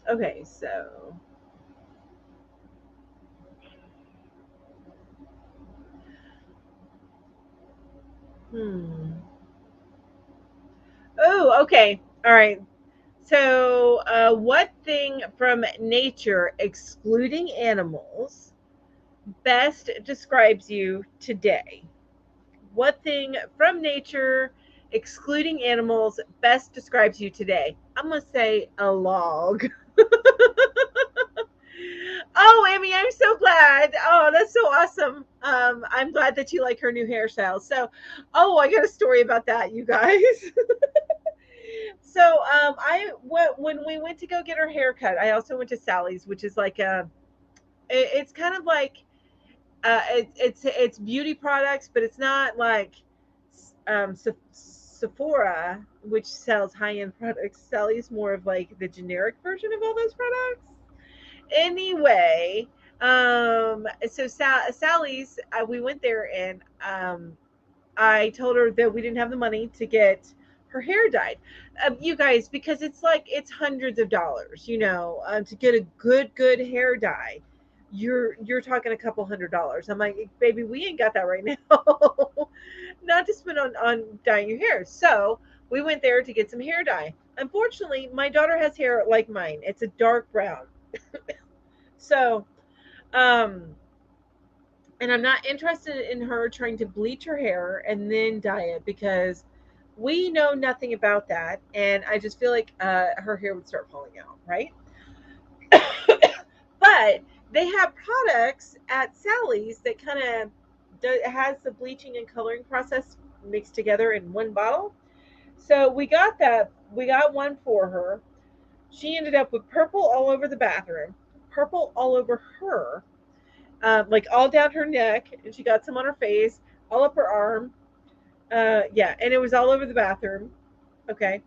Okay, so. Hmm. Oh, okay. All right. So, what thing from nature, excluding animals, best describes you today? What thing from nature, excluding animals, best describes you today? I'm going to say a log. Oh, Amy, I'm so glad. Oh, that's so awesome. I'm glad that you like her new hairstyle. So, oh, I got a story about that, you guys. So when we went to go get our hair cut, I also went to Sally's, which is like it's kind of like it's beauty products, but it's not like Sephora, which sells high end products. Sally's more of like the generic version of all those products. Anyway, so Sally's, we went there and I told her that we didn't have the money to get her hair dyed. You guys, because it's hundreds of dollars, to get a good hair dye. You're talking a couple $100s. I'm like, baby, we ain't got that right now. Not to spend on dyeing your hair. So we went there to get some hair dye. Unfortunately, my daughter has hair like mine. It's a dark brown. So, um, and I'm not interested in her trying to bleach her hair and then dye it because we know nothing about that. And I just feel like her hair would start falling out, right? But They have products at Sally's that kind of has the bleaching and coloring process mixed together in one bottle. So we got that. We got one for her. She ended up with purple all over the bathroom, purple all over her, like all down her neck, and she got some on her face, all up her arm. Yeah, and it was all over the bathroom. Okay,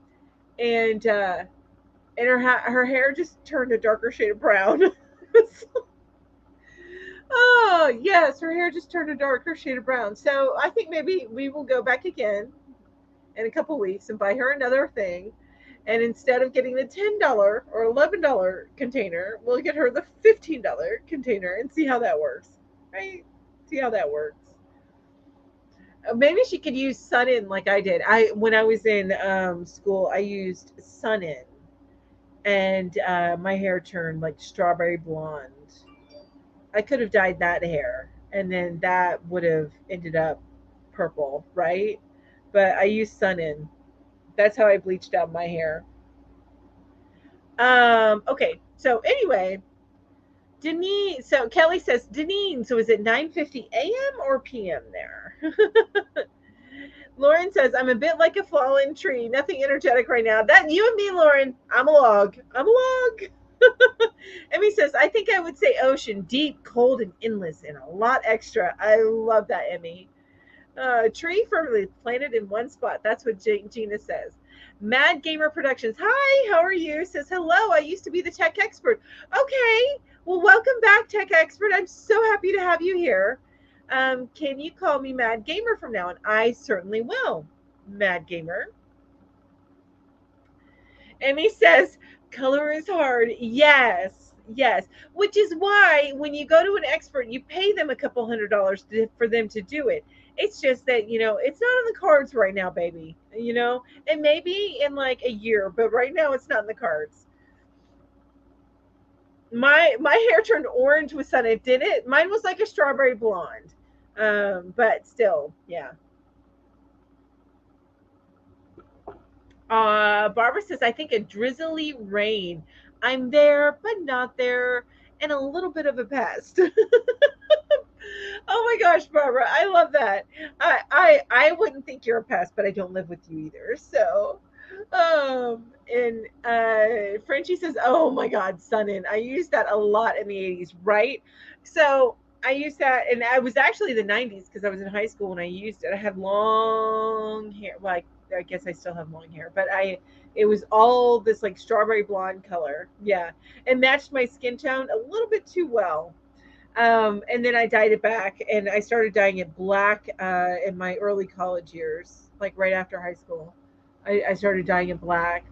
and her hair just turned a darker shade of brown. Oh yes, her hair just turned a darker shade of brown. So I think maybe we will go back again in a couple weeks and buy her another thing. And instead of getting the $10 or $11 container, we'll get her the $15 container and see how that works. Right? See how that works. Maybe she could use Sun In like I did. I when I was in school, I used Sun In, and my hair turned like strawberry blonde. I could have dyed that hair, and then that would have ended up purple, right? But I used Sun In. That's how I bleached out my hair. Okay. So anyway, Deneen. So Kelly says Deneen. So is it 9:50 a.m. or p.m. there? Lauren says I'm a bit like a fallen tree. Nothing energetic right now. That you and me, Lauren. I'm a log. I'm a log. Emmy says, I think I would say ocean, deep, cold, and endless, and a lot extra. I love that, Emmy. Tree firmly planted in one spot. That's what Gina says. Mad Gamer Productions. Hi, how are you? Says, hello, I used to be the tech expert. Okay, well, welcome back, tech expert. I'm so happy to have you here. Can you call me Mad Gamer from now on? I certainly will, Mad Gamer. Emmy says, color is hard. Yes, yes. Which is why when you go to an expert, you pay them a couple $100 for them to do it. It's just that, it's not on the cards right now, baby. And maybe in like a year, but right now it's not in the cards. My hair turned orange with sun. It did it. Mine was like a strawberry blonde. But still, yeah. Barbara says, I think a drizzly rain. I'm there, but not there, and a little bit of a pest. Oh my gosh, Barbara, I love that. I wouldn't think you're a pest, but I don't live with you either. So, and Frenchie says, "Oh my God, sun in." I used that a lot in the '80s, right? So I used that, and I was actually the '90s because I was in high school when I used it. I had long hair, like I guess I still have long hair, but it was all this like strawberry blonde color. Yeah, it matched my skin tone a little bit too well. And then I dyed it back, and I started dyeing it black in my early college years, like right after high school. I started dyeing it black,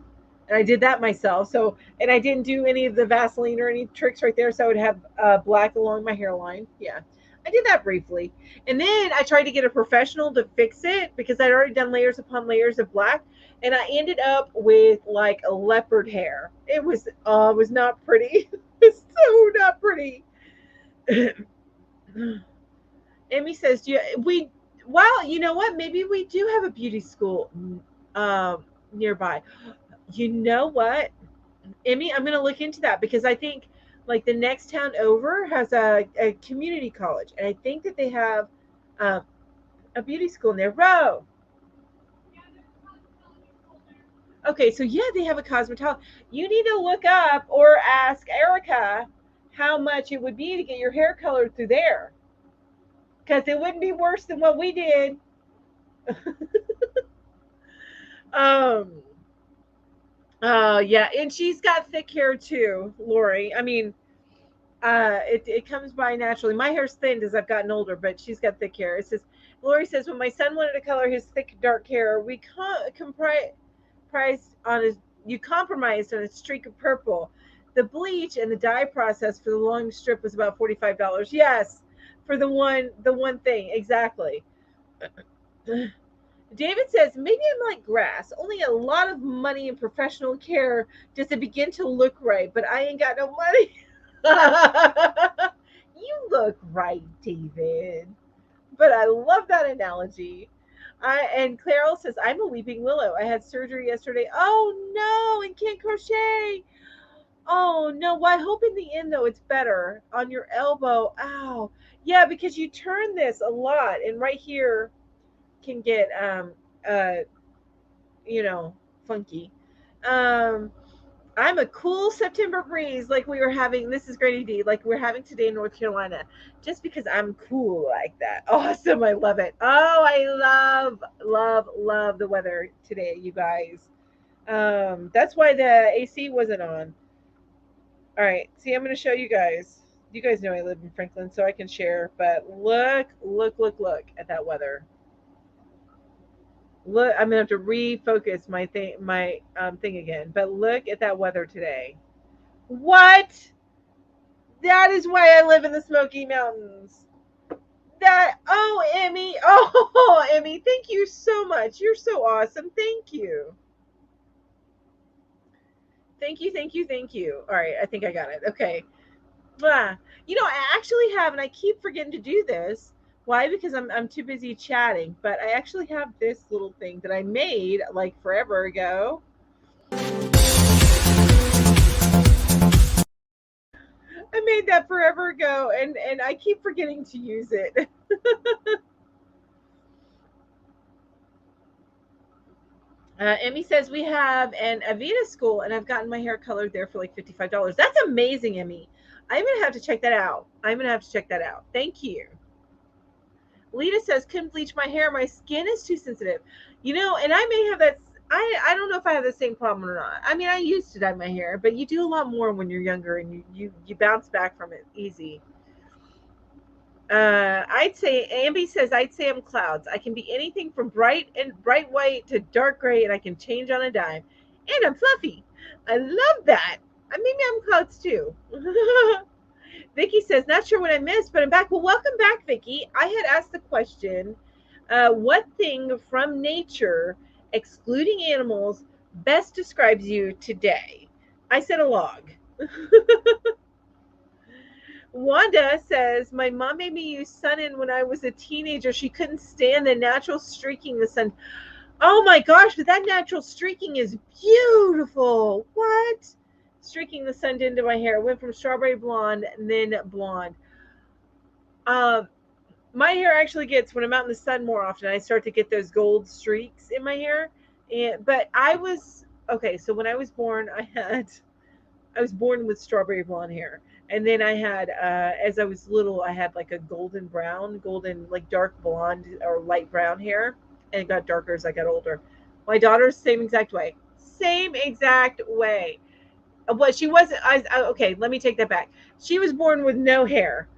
and I did that myself. So, and I didn't do any of the Vaseline or any tricks right there, so I would have black along my hairline. Yeah, I did that briefly, and then I tried to get a professional to fix it because I'd already done layers upon layers of black, and I ended up with like a leopard hair. It was not pretty. It's so not pretty. Emmy says, "Do you, we? Well, you know what? Maybe we do have a beauty school nearby. You know what, Emmy? I'm going to look into that because I think like the next town over has a community college, and I think that they have uh, a beauty school in there. Row. Okay, so yeah, they have a cosmetologist. You need to look up or ask Erica how much it would be to get your hair colored through there, because it wouldn't be worse than what we did. Um, yeah, and she's got thick hair too, Lori. I mean, it comes by naturally. My hair's thinned as I've gotten older, but she's got thick hair. It says, Lori says, when my son wanted to color his thick dark hair, we compromised on his. You compromised on a streak of purple. The bleach and the dye process for the long strip was about $45. Yes, for the one thing exactly. David says, maybe I'm like grass, only a lot of money and professional care does it begin to look right, but I ain't got no money. You look right, David. But I love that analogy. And Clairol says, I'm a weeping willow. I had surgery yesterday. Oh no, and can't crochet. Oh no, well, I hope in the end though it's better on your elbow. Ow. Yeah, because you turn this a lot and right here can get uh you know, funky. Um I'm a cool September breeze like we were having. This is Grady D, like we're having today in North Carolina, just because I'm cool like that. Awesome. I love it. Oh, I love the weather today, you guys. That's why the AC wasn't on. All right. See, I'm going to show you guys. You guys know I live in Franklin, so I can share. But look at that weather. Look, I'm gonna have to refocus my thing again. But look at that weather today. What? That is why I live in the Smoky Mountains. That Emmy, oh Emmy, thank you so much. You're so awesome. Thank you. Thank you. All right, I think I got it. Okay. Ah, I actually have, and I keep forgetting to do this. Why? Because I'm too busy chatting. But I actually have this little thing that I made like forever ago. I made that forever ago, and I keep forgetting to use it. Emmy says we have an Avita school, and I've gotten my hair colored there for like $55. That's amazing, Emmy. I'm gonna have to check that out. Thank you. Lita says couldn't bleach my hair. My skin is too sensitive. And I may have that. I don't know if I have the same problem or not. I mean, I used to dye my hair, but you do a lot more when you're younger, and you bounce back from it easy. I'd say Ambi says I'd say I'm clouds. I can be anything from bright white to dark gray, and I can change on a dime. And I'm fluffy. I love that. Maybe I'm clouds too. Vicky says not sure what I missed, but I'm back. Well, welcome back, Vicky. I had asked the question, what thing from nature, excluding animals, best describes you today? I said a log. Wanda says, my mom made me use sun in when I was a teenager. She couldn't stand the natural streaking the sun. Oh my gosh, but that natural streaking is beautiful. What? Streaking the sun into my hair. It went from strawberry blonde and then blonde. Um, my hair actually gets, when I'm out in the sun more often, I start to get those gold streaks in my hair. But I was okay, so when I was born, I was born with strawberry blonde hair. And then I had, as I was little, I had like a golden, like dark blonde or light brown hair. And it got darker as I got older. My daughter's same exact way. Same exact way. Well, she wasn't, okay, let me take that back. She was born with no hair.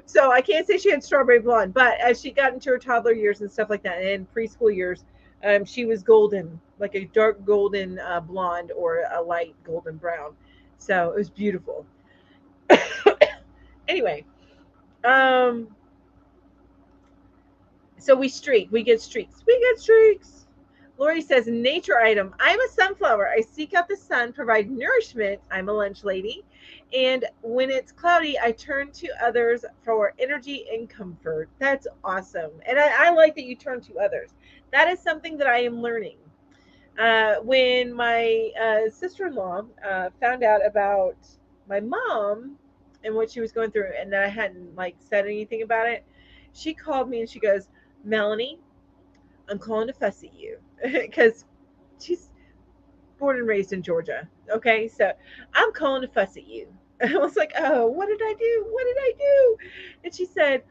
So I can't say she had strawberry blonde, but as she got into her toddler years and stuff like that, and preschool years, she was golden, like a dark golden blonde or a light golden brown. So it was beautiful. Anyway, um, so we streak. We get streaks. We get streaks. Lori says, nature item. I'm a sunflower. I seek out the sun, provide nourishment. I'm a lunch lady. And when it's cloudy, I turn to others for energy and comfort. That's awesome. And I like that you turn to others. That is something that I am learning. When my sister in law found out about my mom and what she was going through, and that I hadn't like said anything about it, she called me and she goes, Melanie, I'm calling to fuss at you because she's born and raised in Georgia. Okay, so I'm calling to fuss at you. I was like, oh, what did I do? What did I do? And she said,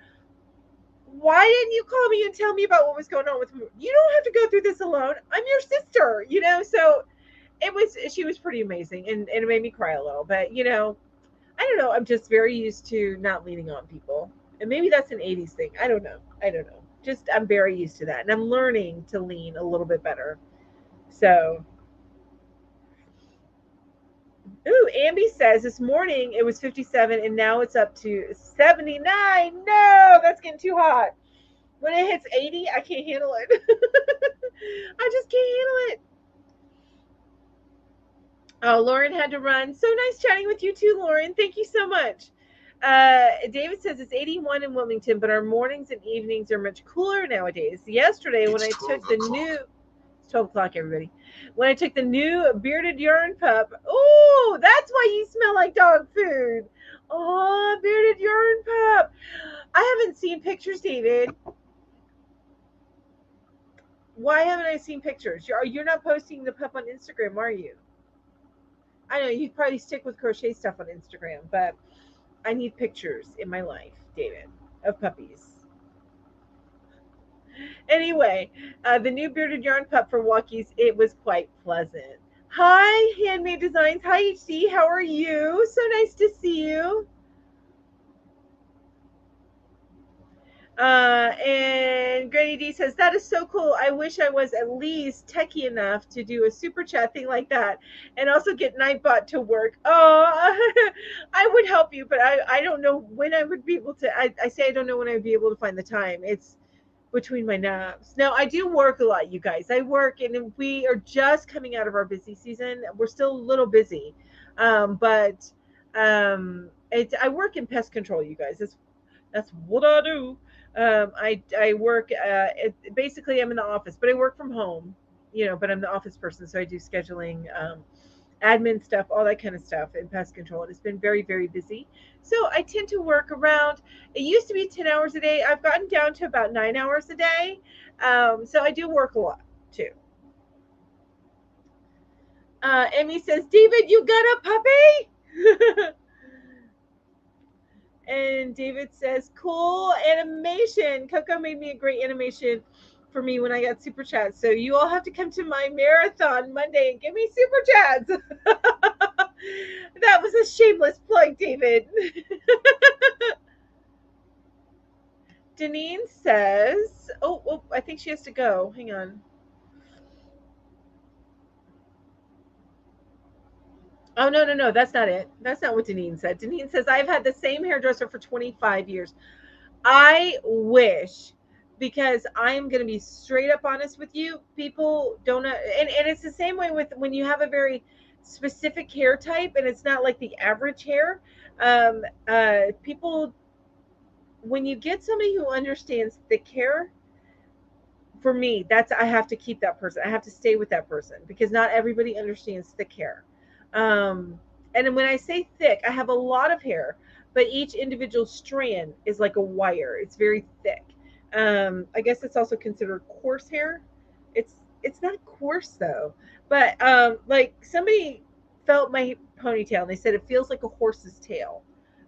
why didn't you call me and tell me about what was going on with me? You don't have to go through this alone. I'm your sister, So she was pretty amazing, and it made me cry a little. But I don't know. I'm just very used to not leaning on people, and maybe that's an '80s thing. I don't know. Just I'm very used to that, and I'm learning to lean a little bit better. So, ooh, Ambi says this morning it was 57, and now it's up to 79. No, that's getting too hot. When it hits 80, I can't handle it. I just can't handle it. Oh, Lauren had to run. So nice chatting with you too, Lauren. Thank you so much. David says it's 81 in Wilmington, but our mornings and evenings are much cooler nowadays. Yesterday, when I took the new It's 12 o'clock, everybody. When I took the new bearded yarn pup. Oh, that's why you smell like dog food. Oh, bearded yarn pup. I haven't seen pictures, David. Why haven't I seen pictures? You're not posting the pup on Instagram, are you? I know you probably stick with crochet stuff on Instagram, but I need pictures in my life, David, of puppies. Anyway, the new bearded yarn pup for Walkies, it was quite pleasant. Hi, Handmade Designs. Hi, HC. How are you? So nice to see you. And Granny D says, that is so cool. I wish I was at least techie enough to do a super chat thing like that and also get Nightbot to work. Oh, I would help you, but I don't know when I would be able to. I say I don't know when I would be able to find the time. It's between my naps. Now, I do work a lot, you guys. I work, and we are just coming out of our busy season. We're still a little busy. But I work in pest control, you guys. That's what I do. I work. Basically, I'm in the office, but I work from home. But I'm the office person, so I do scheduling, admin stuff, all that kind of stuff in pest control. And it's been very, very busy. So I tend to work around. It used to be 10 hours a day. I've gotten down to about 9 hours a day. So I do work a lot too. Emmy says, David, you got a puppy? And David says, cool animation. Coco made me a great animation for me when I got super chats. So you all have to come to my marathon Monday and give me super chats. That was a shameless plug, David. Deneen says, oh, I think she has to go. Hang on. Oh, no. That's not it. That's not what Deneen said. Deneen says, I've had the same hairdresser for 25 years. I wish, because I am going to be straight up honest with you. People don't, and it's the same way with when you have a very specific hair type and it's not like the average hair. People, when you get somebody who understands thick hair, for me, I have to keep that person. I have to stay with that person because not everybody understands thick hair. And when I say thick, I have a lot of hair, but each individual strand is like a wire. It's very thick. I guess it's also considered coarse hair. It's not coarse though, but like somebody felt my ponytail and they said it feels like a horse's tail,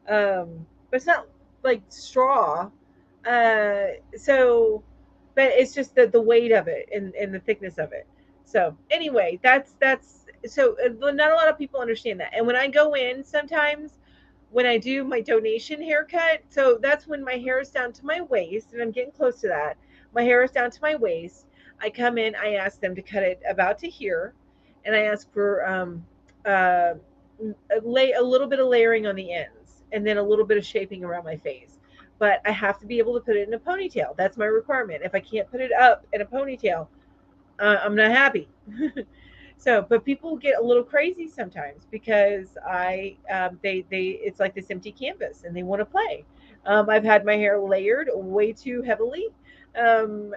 but it's not like straw. So, but it's just the weight of it and the thickness of it. So anyway, that's so not a lot of people understand that. And when I go in, sometimes when I do my donation haircut, so that's when my hair is down to my waist, and I'm getting close to that. My hair is down to my waist. I come in, I ask them to cut it about to here, and I ask for a little bit of layering on the ends, and then a little bit of shaping around my face. But I have to be able to put it in a ponytail. That's my requirement. If I can't put it up in a ponytail, I'm not happy. So, but people get a little crazy sometimes because they it's like this empty canvas and they want to play. I've had my hair layered way too heavily, and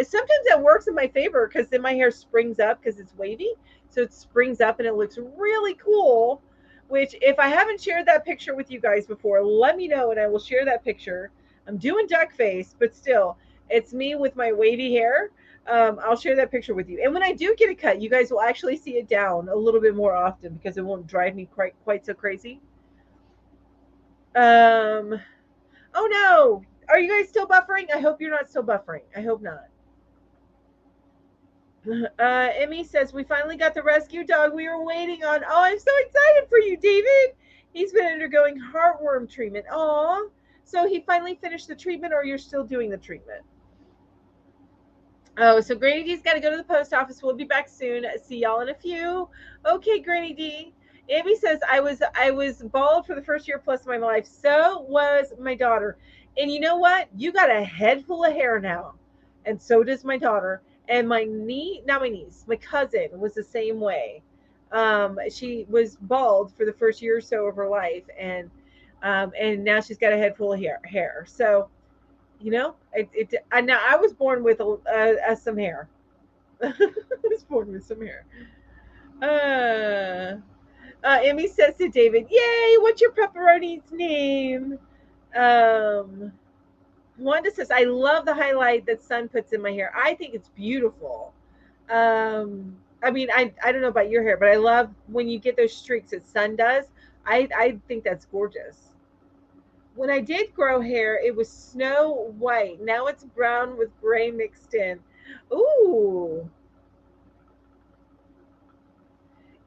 sometimes that works in my favor because then my hair springs up because it's wavy, so it springs up and it looks really cool. Which, if I haven't shared that picture with you guys before, let me know and I will share that picture. I'm doing duck face, but still, it's me with my wavy hair. I'll share that picture with you. And when I do get a cut, you guys will actually see it down a little bit more often because it won't drive me quite so crazy. Um, oh no, are you guys still buffering? I hope you're not still buffering. I hope not. Emmy says we finally got the rescue dog we were waiting on. Oh, I'm so excited for you, David. He's been undergoing heartworm treatment. Oh, so he finally finished the treatment, or you're still doing the treatment? Oh, so Granny D's got to go to the post office. We'll be back soon. See y'all in a few. Okay, Granny D. Amy says I was bald for the first year plus of my life. So was my daughter. And you know what? You got a head full of hair now. And so does my daughter. And not my niece, my cousin was the same way. She was bald for the first year or so of her life, and now she's got a head full of hair. So now I was born with some hair. was born with some hair. Uh, Emmy says to David, "Yay! What's your pepperoni's name?" Um, Wanda says, "I love the highlight that Sun puts in my hair. I think it's beautiful." I mean, I don't know about your hair, but I love when you get those streaks that Sun does. I think that's gorgeous. When I did grow hair, it was snow white. Now it's brown with gray mixed in. Ooh,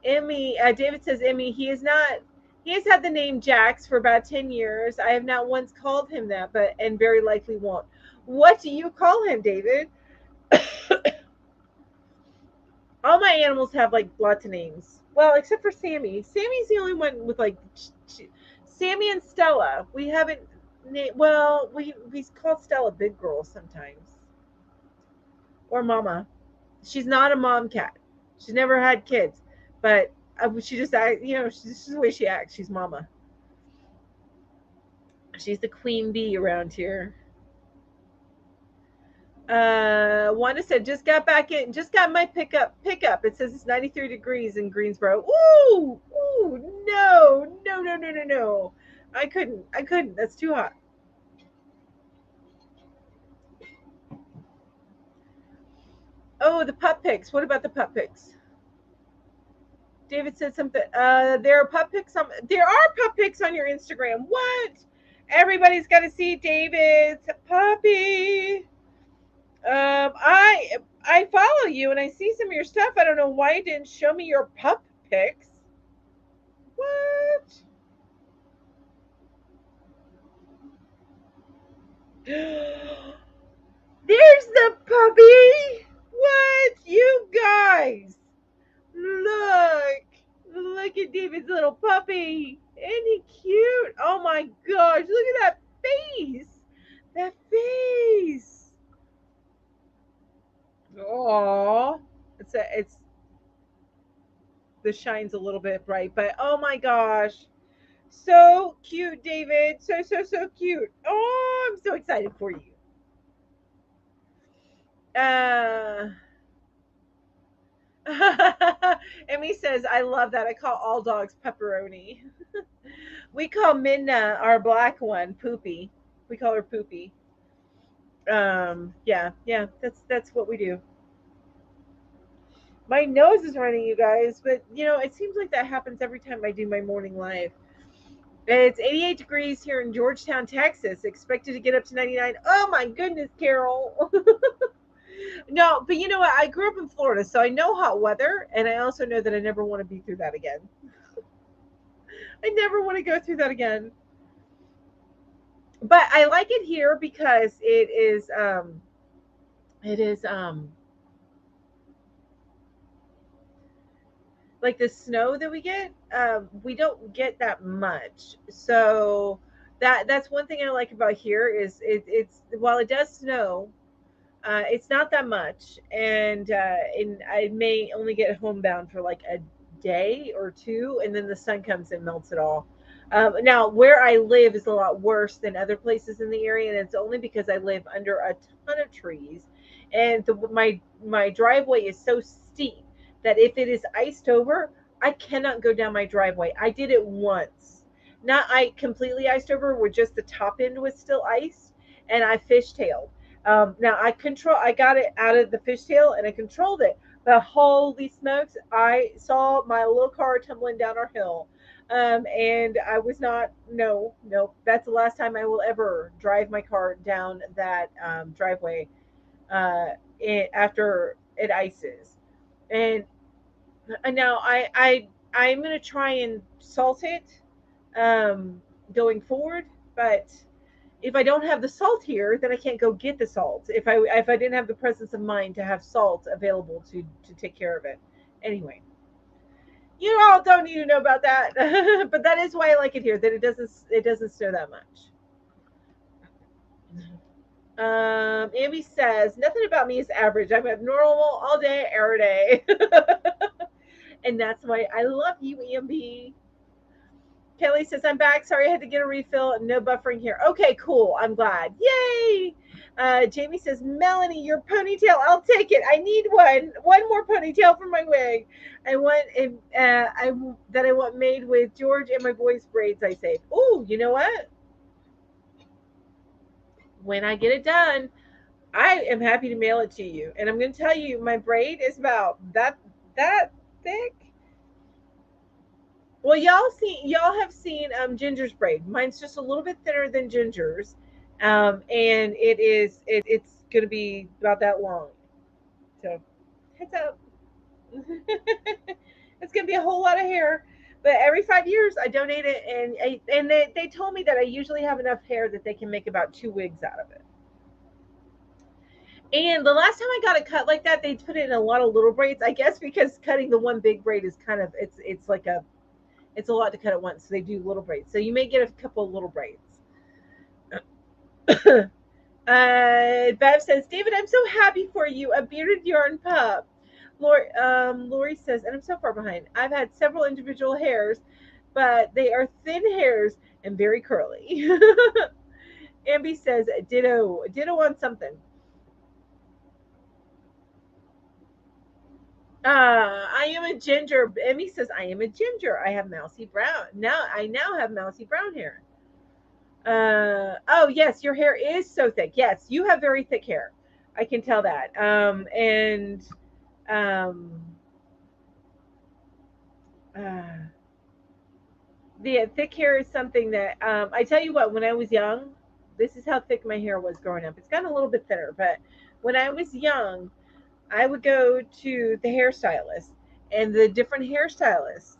Emmy. David says, Emmy, he is not. He has had the name Jax for about 10 years. I have not once called him that, but and very likely won't. What do you call him, David? All my animals have like lots of names. Well, except for Sammy. Sammy's the only one with like Sammy and Stella. We haven't named. Well, we call Stella Big Girl sometimes, or Mama. She's not a mom cat. She's never had kids, but she just act. She's just the way she acts. She's Mama. She's the queen bee around here. Wanda said, just got back in, just got my pickup. It says it's 93 degrees in Greensboro. Ooh, ooh, no, no, no, no, no, no. I couldn't. That's too hot. Oh, the pup pics. What about the pup pics? David said something. There are pup pics on your Instagram. What? Everybody's got to see David's puppy. I follow you and I see some of your stuff. I don't know why you didn't show me your pup pics. What? There's the puppy. What? You guys. Look. Look at David's little puppy. Isn't he cute? Oh my gosh. Look at that face. That face. Aww. It's the shine's a little bit bright, but oh my gosh. So cute, David. So, so, so cute. Oh, I'm so excited for you. Uh, Emmy says, I love that. I call all dogs pepperoni. We call Minna, our black one, Poopy. We call her Poopy. Yeah, yeah, that's what we do. My nose is running, you guys, but it seems like that happens every time I do my morning live. It's 88 degrees here in Georgetown, Texas. Expected to get up to 99. Oh my goodness, Carol. No, but you know what? I grew up in Florida, so I know hot weather, and I also know that I never want to be through that again. I never want to go through that again. But I like it here because it is like the snow that we don't get that much. So that's one thing I like about here is it's while it does snow, it's not that much, and I may only get homebound for like a day or two, and then the sun comes and melts it all. Now, where I live is a lot worse than other places in the area, and it's only because I live under a ton of trees, and my driveway is so steep that if it is iced over, I cannot go down my driveway. I did it once, not I completely iced over, where just the top end was still iced, and I fishtailed. Now I got it out of the fishtail and I controlled it. But holy smokes, I saw my little car tumbling down our hill. And I was not, no, no, that's the last time I will ever drive my car down that driveway after it ices. And now I'm going to try and salt it going forward, but if I don't have the salt here, then I can't go get the salt. If I didn't have the presence of mind to have salt available to take care of it. Anyway, you all don't need to know about that, but that is why I like it here. That it doesn't snow that much. Amy says nothing about me is average. I'm abnormal all day, every day, and that's why I love you, Amby. Kelly says, I'm back. Sorry, I had to get a refill. No buffering here. Okay, cool. I'm glad. Yay. Jamie says, Melanie, your ponytail. I'll take it. I need one. One more ponytail for my wig. I want that I want made with George and my boy's braids I saved. Ooh, you know what? When I get it done, I am happy to mail it to you. And I'm going to tell you, my braid is about that thick. Well, y'all have seen Ginger's braid. Mine's just a little bit thinner than Ginger's, and it's going to be about that long. So, heads up, it's going to be a whole lot of hair. But every 5 years, I donate it, and they told me that I usually have enough hair that they can make about 2 wigs out of it. And the last time I got it cut like that, they put it in a lot of little braids. I guess because cutting the one big braid is kind of it's a lot to cut at once. So they do little braids. So you may get a couple of little braids. Bev says, David, I'm so happy for you. A bearded yarn pup. Lori says, and I'm so far behind. I've had several individual hairs, but they are thin hairs and very curly. Amby says, ditto on something. I am a ginger. Emmy says, I am a ginger. I have mousy brown. I now have mousy brown hair. Oh yes, your hair is so thick. Yes, you have very thick hair. I can tell that. The thick hair is something that I tell you what. When I was young, this is how thick my hair was growing up. It's gotten a little bit thinner, but when I was young, I would go to the hairstylist, and the different hairstylists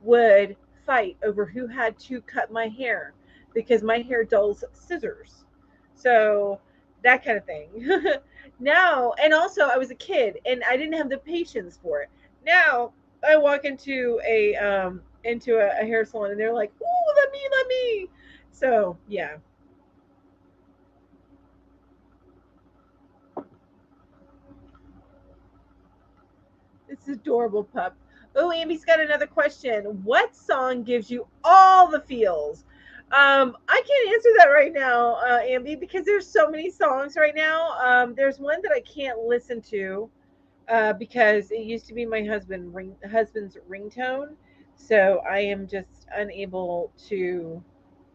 would fight over who had to cut my hair because my hair dulls scissors. So that kind of thing. Now, and also I was a kid and I didn't have the patience for it. Now I walk into a hair salon and they're like, "Ooh, let me." So yeah. It's adorable pup. Oh, Amy's got another question. What song gives you all the feels? I can't answer that right now, Amby, because there's so many songs right now. There's one that I can't listen to because it used to be my husband's ringtone, so I am just unable to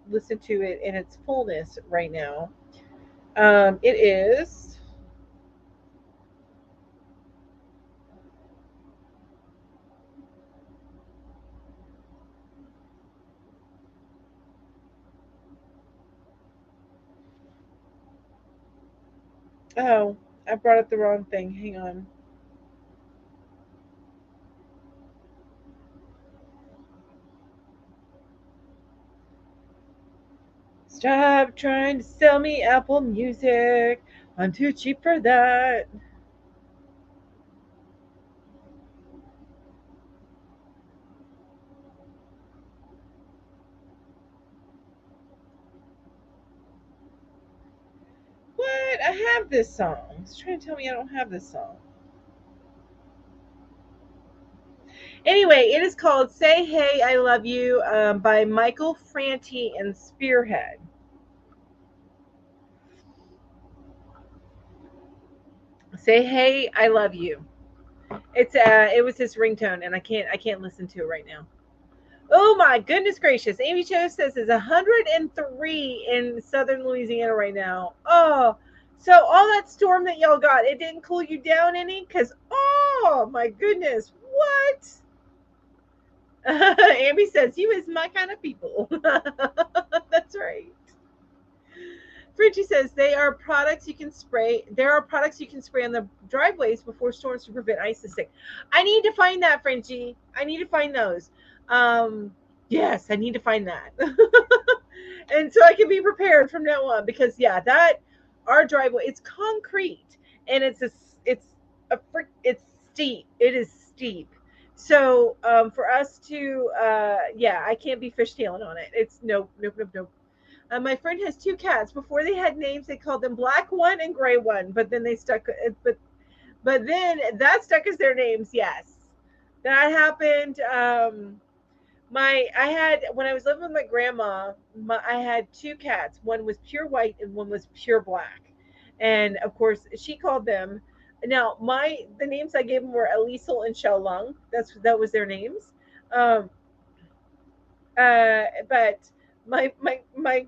listen to it in its fullness right now. It is. Oh, I brought up the wrong thing. Hang on. Stop trying to sell me Apple Music. I'm too cheap for that. What? I have this song. It's trying to tell me I don't have this song. Anyway, it is called Say Hey, I Love You by Michael Franti and Spearhead. Say Hey, I Love You. It was his ringtone and I can't listen to it right now. Oh my goodness gracious. Amy Cho says it's 103 in southern Louisiana right now. Oh, so all that storm that y'all got, it didn't cool you down any? Because, oh my goodness, what? Amy says, you is my kind of people. That's right. Fridgie says they are products you can spray. There are products you can spray on the driveways before storms to prevent ice to stick. I need to find that, Frenchie. I need to find those. Yes, I need to find that, and so I can be prepared from now on. Because yeah, that our driveway, it's concrete and it's steep. It is steep. So for us to yeah, I can't be fishtailing on it. It's nope, nope, nope, nope. My friend has 2 cats. Before they had names, they called them Black One and Gray One. But then they stuck. But then that stuck as their names. Yes, that happened. I had when I was living with my grandma, I had two cats. One was pure white and one was pure black. And of course, she called them. Now, the names I gave them were Elisel and Xiaolong. That was their names. Um, but my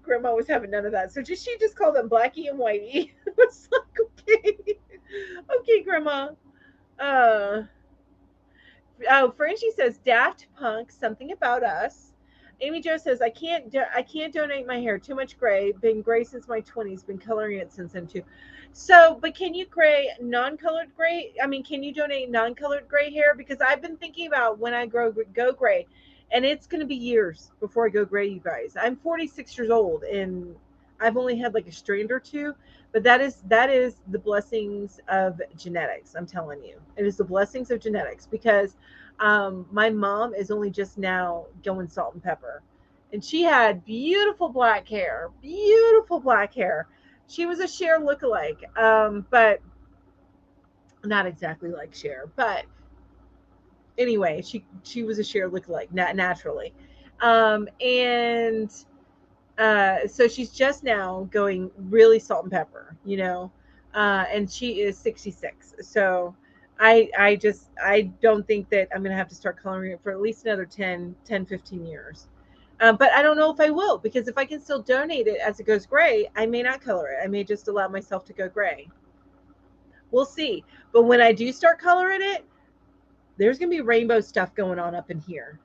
grandma was having none of that. So she just called them Blackie and Whitey. It was like, okay, okay, grandma. Uh, Oh, Francie says Daft Punk, something about us. Amy Jo says I can't donate my hair. Too much gray. Been gray since my 20s. Been coloring it since then too. So, but can you gray non-colored gray? I mean, can you donate non-colored gray hair? Because I've been thinking about when I go gray, and it's going to be years before I go gray. You guys, I'm 46 years old, and I've only had like a strand or two. But that is the blessings of genetics. I'm telling you, it is the blessings of genetics because my mom is only just now going salt and pepper, and she had beautiful black hair. She was a Cher lookalike, but not exactly like Cher. But anyway, she was a Cher lookalike, naturally, and so she's just now going really salt and pepper, and she is 66. So I don't think that I'm going to have to start coloring it for at least another 15 years. But I don't know if I will, because if I can still donate it as it goes gray, I may not color it. I may just allow myself to go gray. We'll see. But when I do start coloring it, there's going to be rainbow stuff going on up in here.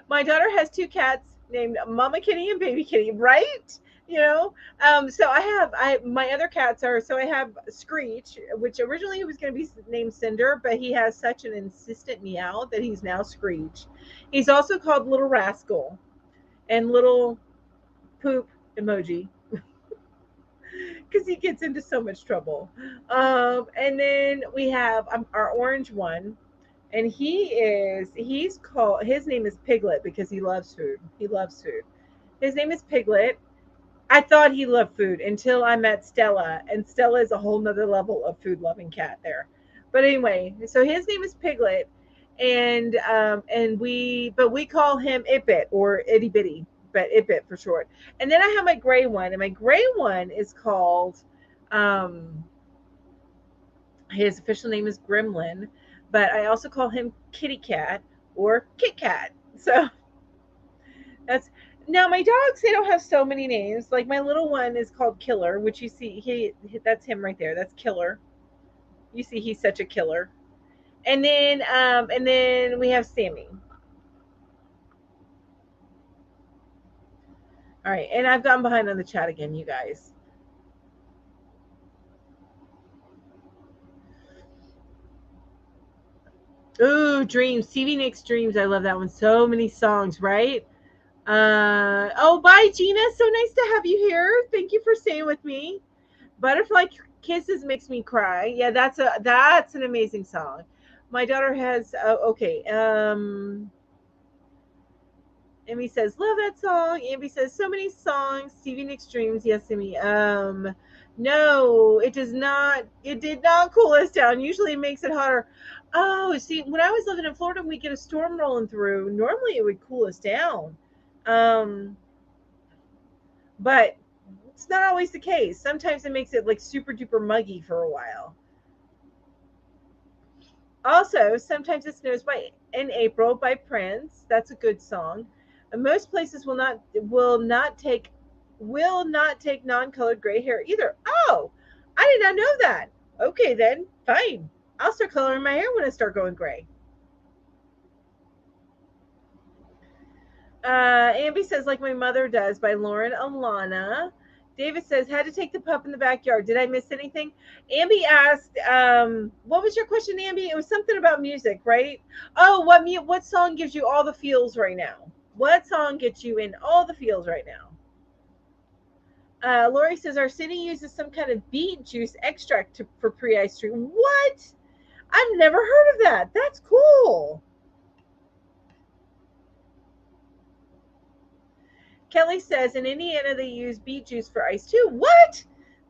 My daughter has two cats named Mama Kitty and Baby Kitty, right? So I my other cats are, so I have Screech, which originally was going to be named Cinder, but he has such an insistent meow that he's now Screech. He's also called Little Rascal and Little Poop Emoji because he gets into so much trouble. And then we have our orange one, and his name is Piglet because he loves food. He loves food. His name is Piglet. I thought he loved food until I met Stella, and Stella is a whole nother level of food loving cat there. But anyway, so his name is Piglet, and we call him Ipit or Itty Bitty, but Ipit for short. And then I have my gray one, and my gray one is called um, his official name is Gremlin, but I also call him Kitty Cat or Kit Kat. So that's now my dogs. They don't have so many names. Like my little one is called Killer, which you see that's him right there. That's Killer. You see, he's such a killer. And then we have Sammy. All right, and I've gotten behind on the chat again, you guys. Ooh, Dreams. Stevie Nicks Dreams. I love that one. So many songs, right? Oh, bye, Gina. So nice to have you here. Thank you for staying with me. Butterfly Kisses makes me cry. Yeah, that's an amazing song. My daughter has okay. Emmy says love that song. Amby says so many songs. Stevie Nicks Dreams. Yes, Emmy. No, it does not. It did not cool us down. Usually, it makes it hotter. Oh, see, when I was living in Florida, we get a storm rolling through. Normally, it would cool us down. Um, but it's not always the case. Sometimes it makes it like super duper muggy for a while. Also, sometimes it snows in April by Prince. That's a good song. And most places will not take non-colored gray hair either. Oh, I did not know that. Okay, then fine. I'll start coloring my hair when I start going gray. Amby says, like my mother does, by Lauren Alana. David says, had to take the pup in the backyard. Did I miss anything? Amby asked, what was your question, Amby? It was something about music, right? Oh, what song gives you all the feels right now? What song gets you in all the feels right now? Lori says, our city uses some kind of beet juice extract for pre-ice cream. What? I've never heard of that. That's cool. Kelly says in Indiana they use beet juice for ice too. What?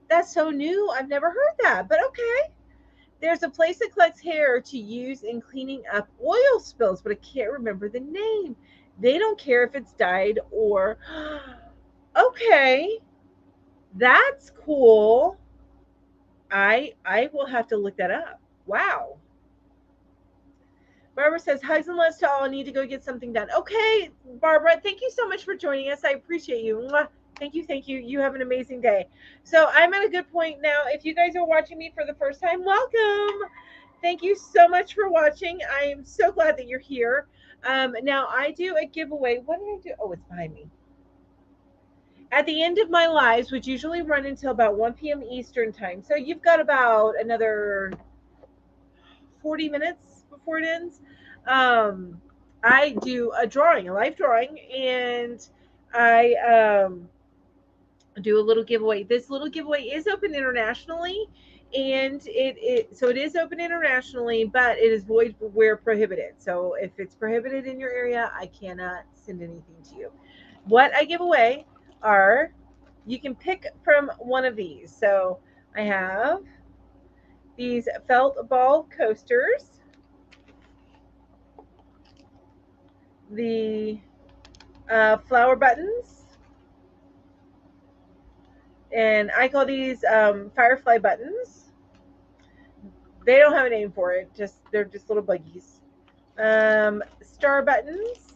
That's so new. I've never heard that, but okay. There's a place that collects hair to use in cleaning up oil spills, but I can't remember the name. They don't care if it's dyed or. Okay, that's cool. I will have to look that up. Wow. Barbara says, hugs and loves to all. I need to go get something done. Okay, Barbara, thank you so much for joining us. I appreciate you. Mwah. Thank you. Thank you. You have an amazing day. So I'm at a good point now. If you guys are watching me for the first time, welcome. Thank you so much for watching. I am so glad that you're here. Now I do a giveaway. What did I do? Oh, it's behind me. At the end of my lives, which usually run until about 1 p.m. Eastern time. So you've got about another 40 minutes before it ends. Um, I do a drawing, a live drawing, and I do a little giveaway. This little giveaway is open internationally, and it is open internationally, but it is void where prohibited. So if it's prohibited in your area, I cannot send anything to you. What I give away are, you can pick from one of these. So I have these felt ball coasters, the flower buttons, and I call these firefly buttons. They don't have a name for it; just they're just little buggies. Star buttons,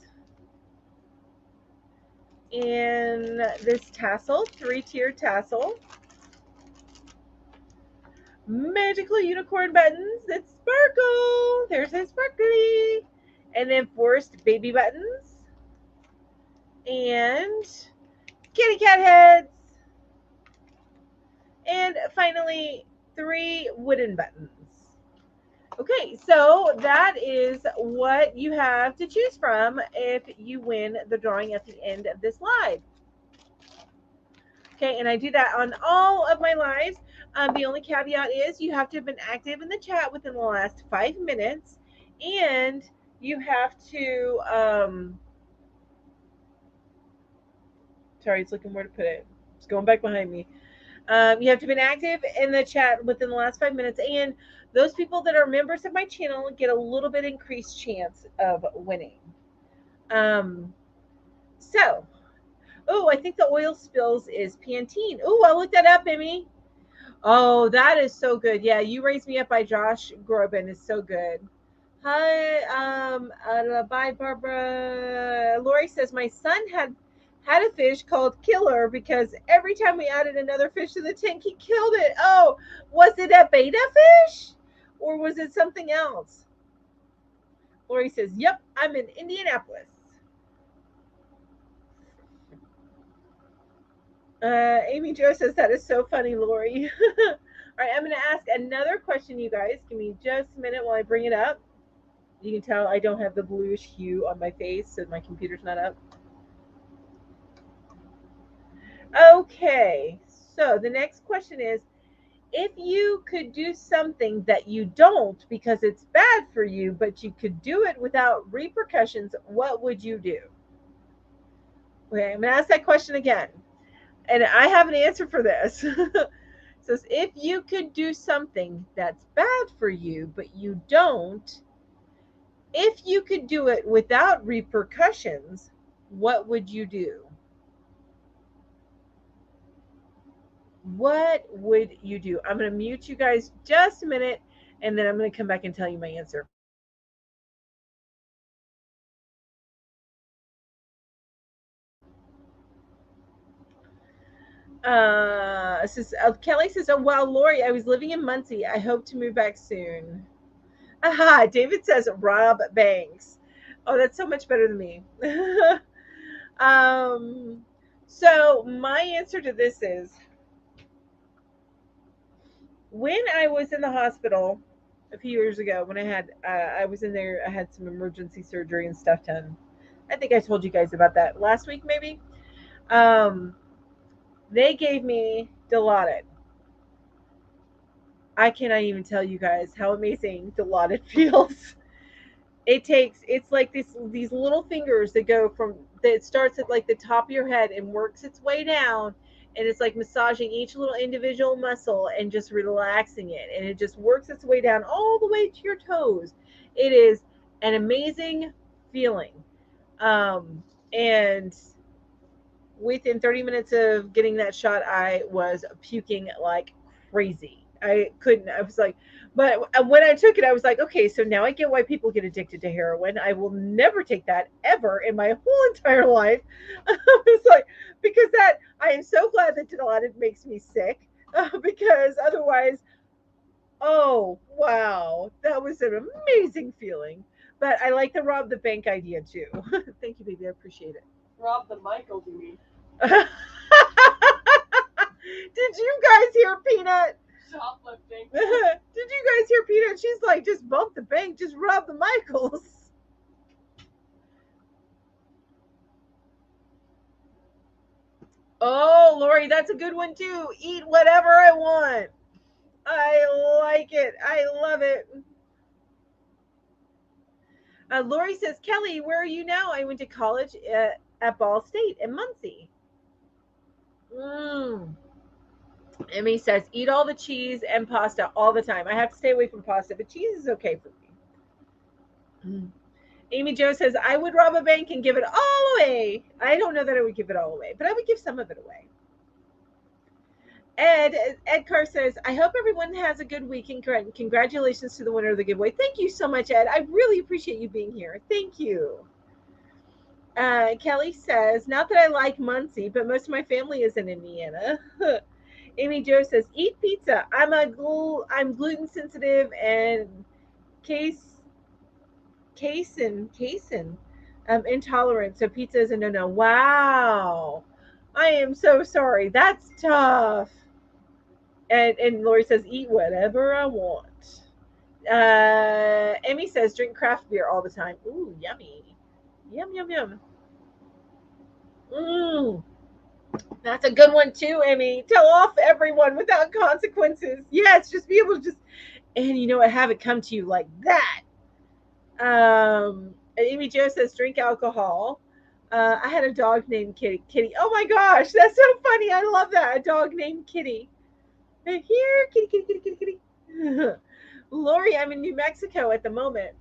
and this tassel, 3-tier tassel. Magical unicorn buttons that sparkle. There's a sparkly, and then forced baby buttons, and kitty cat heads. And finally, 3 wooden buttons. Okay, so that is what you have to choose from if you win the drawing at the end of this live. Okay, and I do that on all of my lives. The only caveat is you have to have been active in the chat within the last 5 minutes, and you have to, sorry, it's looking where to put it. It's going back behind me. You have to have been active in the chat within the last 5 minutes, and those people that are members of my channel get a little bit increased chance of winning. So, oh, I think the oil spills is Pantene. Oh, I'll look that up, Emmy. Oh, that is so good. Yeah, You Raised Me Up by Josh Groban is so good. Hi, bye, Barbara. Lori says, my son had a fish called Killer because every time we added another fish to the tank, he killed it. Oh, was it a beta fish or was it something else? Lori says, yep, I'm in Indianapolis. Amy Jo says, that is so funny, Lori. All right, I'm going to ask another question, you guys. Give me just a minute while I bring it up. You can tell I don't have the bluish hue on my face, so my computer's not up. Okay, so the next question is, if you could do something that you don't because it's bad for you, but you could do it without repercussions, what would you do? Okay, I'm going to ask that question again. And I have an answer for this. It says, if you could do something that's bad for you, but you don't, if you could do it without repercussions, what would you do? What would you do? I'm going to mute you guys just a minute, and then I'm going to come back and tell you my answer. Kelly says, oh, wow, Lori, I was living in Muncie. I hope to move back soon. Aha, David says, Rob Banks. Oh, that's so much better than me. So my answer to this is, when I was in the hospital a few years ago, when I was in there, I had some emergency surgery and stuff done. I think I told you guys about that last week, maybe. They gave me Dilaudid. I cannot even tell you guys how amazing Dilaudid feels. It's like these little fingers that go from, that starts at like the top of your head and works its way down, and it's like massaging each little individual muscle and just relaxing it, and it just works its way down all the way to your toes. It is an amazing feeling. And within 30 minutes of getting that shot, I was puking like crazy. I couldn't. I was like, but when I took it, I was like, okay, so now I get why people get addicted to heroin. I will never take that ever in my whole entire life. I was like, because that, I am so glad that Dilaudid makes me sick, because otherwise, oh, wow, that was an amazing feeling. But I like the rob the bank idea too. Thank you, baby. I appreciate it. Rob the Michaels, you mean? Did you guys hear Peanut? Shoplifting. Did you guys hear Peanut? She's like, just bump the bank, just rob the Michaels. Oh, Lori, that's a good one too. Eat whatever I want. I like it. I love it. Lori says, Kelly, where are you now? I went to college at Ball State in Muncie. Mm. Emmy says, eat all the cheese and pasta all the time. I have to stay away from pasta, but cheese is okay for me. Mm. Amy Jo says, I would rob a bank and give it all away. I don't know that I would give it all away, but I would give some of it away. Ed Carr says, I hope everyone has a good week and congratulations to the winner of the giveaway. Thank you so much, Ed. I really appreciate you being here. Thank you. Kelly says, not that I like Muncie, but most of my family is in Indiana. Amy Jo says, eat pizza. I'm gluten sensitive and casein intolerant, so pizza is a no-no. Wow. I am so sorry. That's tough. And Lori says, eat whatever I want. Emmy says, drink craft beer all the time. Ooh, yummy. Yum, yum, yum. Mmm. That's a good one too, Emmy. Tell off everyone without consequences. Yes, just be able to just, and you know what, have it come to you like that. Amy Jo says, drink alcohol. I had a dog named Kitty. Kitty. Oh my gosh, that's so funny. I love that. A dog named Kitty. Here, kitty, kitty, kitty, kitty, kitty. Lori, I'm in New Mexico at the moment.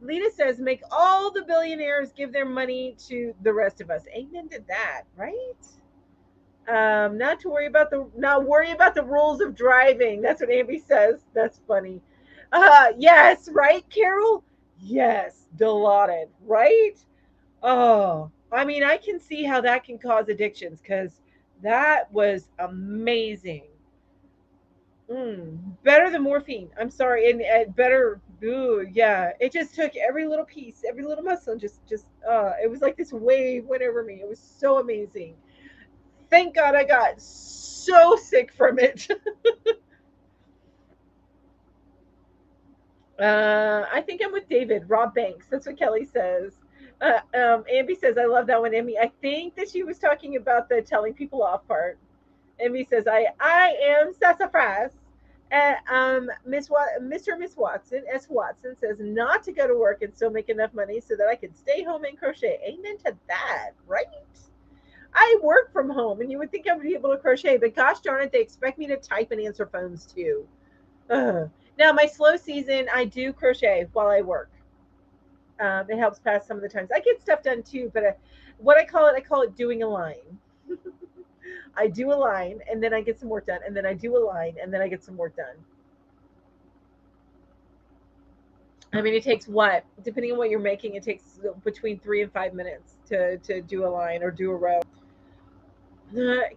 Lita says, make all the billionaires give their money to the rest of us. Amen to that, right? Not worry about the rules of driving. That's what Amy says. That's funny. Yes, right, Carol? Yes, Dilaudid, right? Oh, I mean, I can see how that can cause addictions because that was amazing. Better than morphine. I'm sorry, and better. Ooh, yeah. It just took every little piece, every little muscle, and just. It was like this wave went over me. It was so amazing. Thank God I got so sick from it. I think I'm with David. Rob Banks. That's what Kelly says. Amby says, I love that one, Emmy. I think that she was talking about the telling people off part. Emmy says, I am sassafras. Mr. and Miss Watson, S. Watson, says not to go to work and still make enough money so that I can stay home and crochet. Amen to that, right? I work from home, and you would think I would be able to crochet, but gosh darn it, they expect me to type and answer phones too. Ugh. Now, my slow season, I do crochet while I work. It helps pass some of the times. I get stuff done too, but what I call it doing a line. I do a line, and then I get some work done, and then I do a line, and then I get some work done. I mean, it takes what, depending on what you're making, it takes between 3 and 5 minutes to do a line or do a row.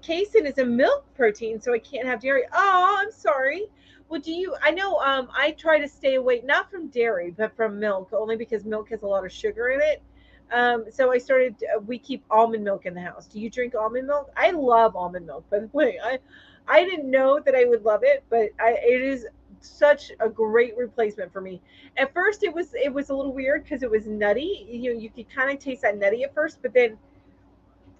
Casein is a milk protein, so I can't have dairy. Oh, I'm sorry. Well, do you? I know. I try to stay away not from dairy, but from milk, only because milk has a lot of sugar in it. So I started. We keep almond milk in the house. Do you drink almond milk? I love almond milk. By the way, I didn't know that I would love it, but it is such a great replacement for me. At first, it was a little weird because it was nutty. You could kind of taste that nutty at first, but then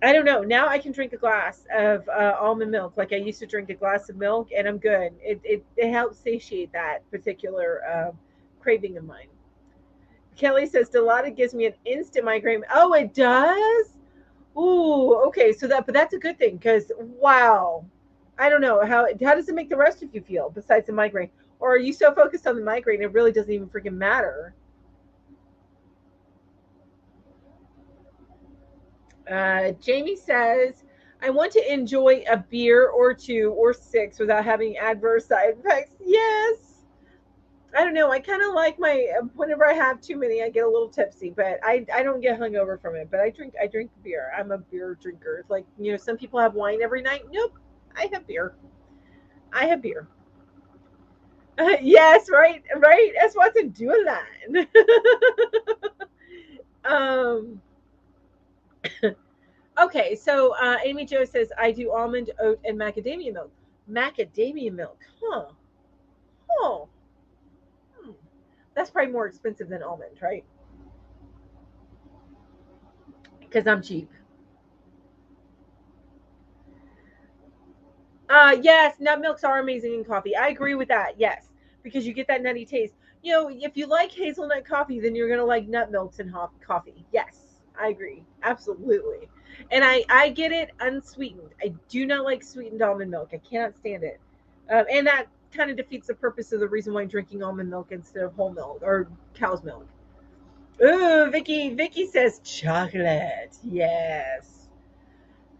I don't know. Now I can drink a glass of almond milk like I used to drink a glass of milk, and I'm good. It helps satiate that particular craving of mine. Kelly says Dilaudid gives me an instant migraine. Oh, it does? Ooh, okay. So but that's a good thing because wow, I don't know how does it make the rest of you feel besides the migraine, or are you so focused on the migraine it really doesn't even freaking matter? Jamie says, I want to enjoy a beer or two or six without having adverse side effects. Yes. I don't know. I kind of like my whenever I have too many, I get a little tipsy, but I don't get hungover from it. But I drink beer. I'm a beer drinker. Like some people have wine every night. Nope, I have beer. I have beer. Yes, right, right. That's what's in doing that. um. Okay, so Amy Jo says I do almond, oat, and macadamia milk. Macadamia milk, huh? Oh, hmm. That's probably more expensive than almond, right? Because I'm cheap. Yes, nut milks are amazing in coffee. I agree with that. Yes, because you get that nutty taste. If you like hazelnut coffee, then you're gonna like nut milks in coffee. Yes, I agree. Absolutely. And I get it unsweetened. I do not like sweetened almond milk. I cannot stand it. And that kind of defeats the purpose of the reason why I'm drinking almond milk instead of whole milk or cow's milk. Ooh, Vicky says chocolate. Yes.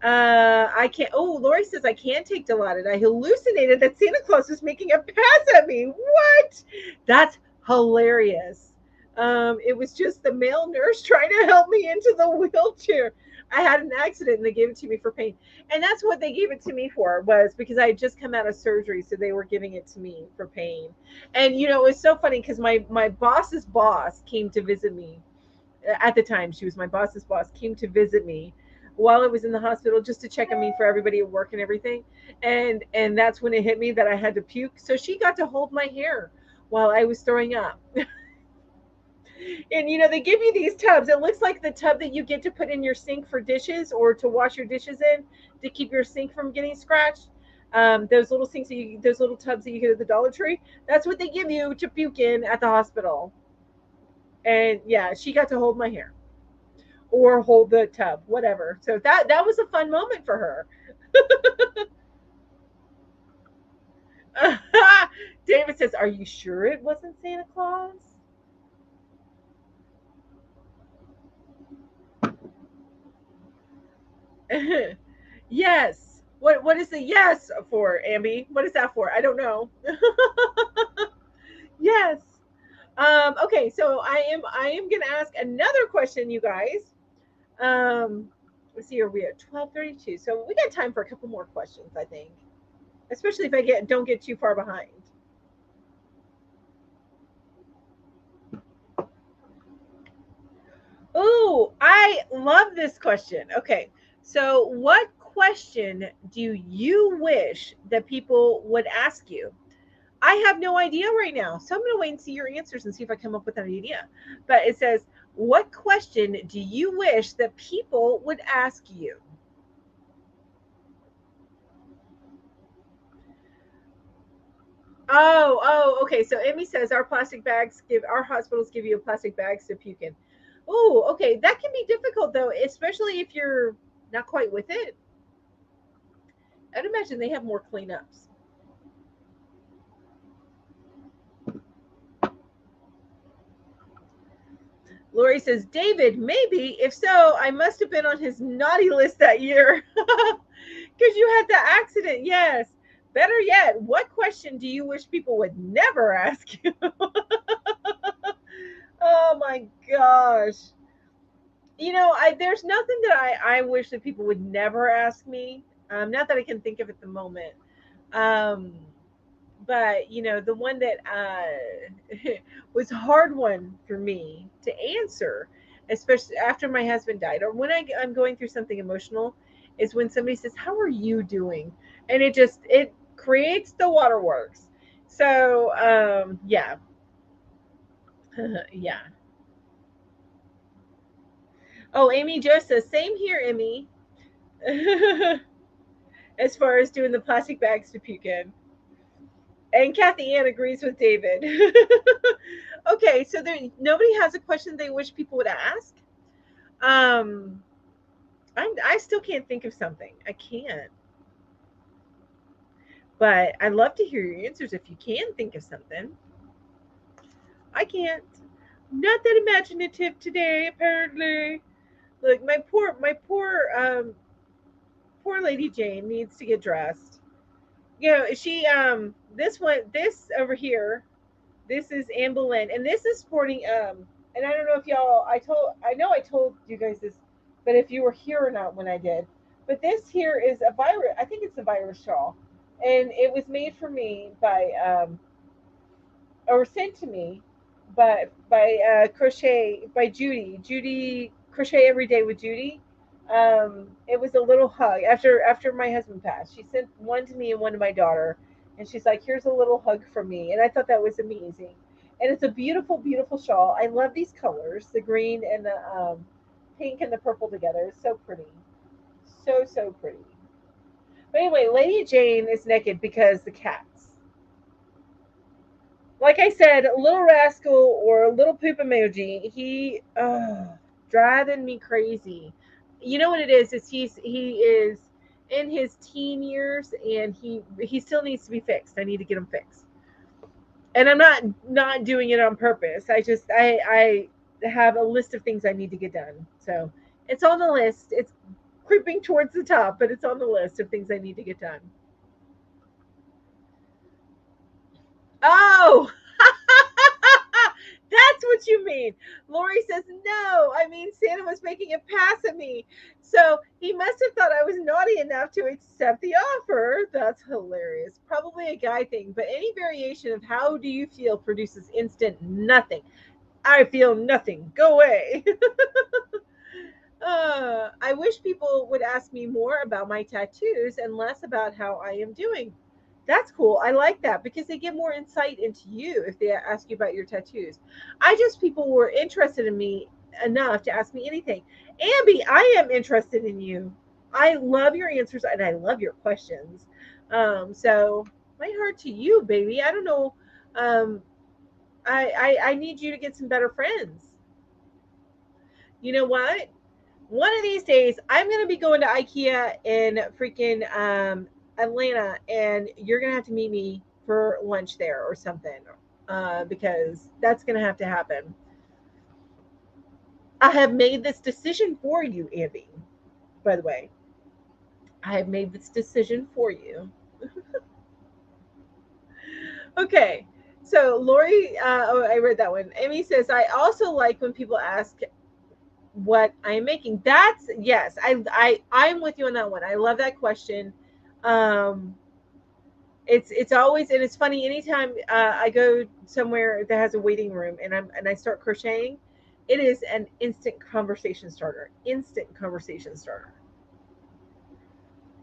I can't. Oh, Lori says I can't take Dilaudid. I hallucinated that Santa Claus was making a pass at me. What? That's hilarious. It was just the male nurse trying to help me into the wheelchair. I had an accident and they gave it to me for pain. And that's what they gave it to me for, was because I had just come out of surgery, so they were giving it to me for pain. And it was so funny because my boss's boss came to visit me at the time. She was my boss's boss, came to visit me while I was in the hospital just to check on me for everybody at work and everything. And that's when it hit me that I had to puke. So she got to hold my hair while I was throwing up. And they give you these tubs. It looks like the tub that you get to put in your sink for dishes or to wash your dishes in to keep your sink from getting scratched. Those little those little tubs that you get at the Dollar Tree. That's what they give you to puke in at the hospital. And yeah, she got to hold my hair or hold the tub, whatever. So that was a fun moment for her. David says, "Are you sure it wasn't Santa Claus?" Yes. What is the yes for, Amby? What is that for? I don't know. Yes. Okay, so I am gonna ask another question, you guys. Let's see, are we at 12:32? So we got time for a couple more questions, I think. Especially if I don't get too far behind. Ooh, I love this question. Okay. So, what question do you wish that people would ask you? I have no idea right now. So, I'm going to wait and see your answers and see if I come up with an idea. But it says, what question do you wish that people would ask you? Okay. So, Emmy says our hospitals give you plastic bags to puke in. Oh, okay. That can be difficult though, especially if you're not quite with it. I'd imagine they have more cleanups. Lori says, David, maybe. If so, I must have been on his naughty list that year. Because you had the accident. Yes. Better yet, what question do you wish people would never ask you? Oh my gosh. There's nothing that I wish that people would never ask me. Not that I can think of at the moment. Um, but the one that was a hard one for me to answer, especially after my husband died or when I'm going through something emotional, is when somebody says, how are you doing? And it creates the waterworks. So yeah. Yeah. Oh, Amy Jo says, same here, Emmy. As far as doing the plastic bags to puke in. And Kathy Ann agrees with David. Okay, so nobody has a question they wish people would ask. Um, I still can't think of something. I can't. But I'd love to hear your answers if you can think of something. I can't. Not that imaginative today, apparently. Look, poor Lady Jane needs to get dressed. You know, she this over here, this is Anne Boleyn, and this is sporting and I don't know if y'all I know I told you guys this, but if you were here or not when I did. But this here is a virus, I think it's a virus shawl. And it was made for me by or sent to me by Crochet by Judy Crochet Every Day with Judy. It was a little hug after my husband passed. She sent one to me and one to my daughter, and she's like, "Here's a little hug from me," and I thought that was amazing. And it's a beautiful, beautiful shawl. I love these colors, the green and the pink and the purple together. It's so pretty, so pretty. But anyway, Lady Jane is naked because the cats. Like I said, Little Rascal or Little Poop Emoji, he driving me crazy. You know what it is? Is he is in his teen years and he still needs to be fixed. I need to get him fixed. And I'm not doing it on purpose. I have a list of things I need to get done. So it's on the list. It's creeping towards the top, but it's on the list of things I need to get done. Oh, that's what you mean. Lori says, no, I mean, Santa was making a pass at me. So he must have thought I was naughty enough to accept the offer. That's hilarious. Probably a guy thing, but any variation of how do you feel produces instant nothing. I feel nothing. Go away. I wish people would ask me more about my tattoos and less about how I am doing. That's cool. I like that because they get more insight into you if they ask you about your tattoos. I just people were interested in me enough to ask me anything. Ambi, I am interested in you. I love your answers and I love your questions. So my heart to you, baby. I don't know. Um, I need you to get some better friends. You know what? One of these days, I'm gonna be going to IKEA in freaking Atlanta, and you're gonna have to meet me for lunch there or something, because that's gonna have to happen. I have made this decision for you, Andy. By the way, I have made this decision for you. Okay. So Lori, oh, I read that one. Amy says, I also like when people ask what I'm making. That's yes, I'm with you on that one. I love that question. Um, it's always and it's funny anytime I go somewhere that has a waiting room and I start crocheting, it is an instant conversation starter. Instant conversation starter.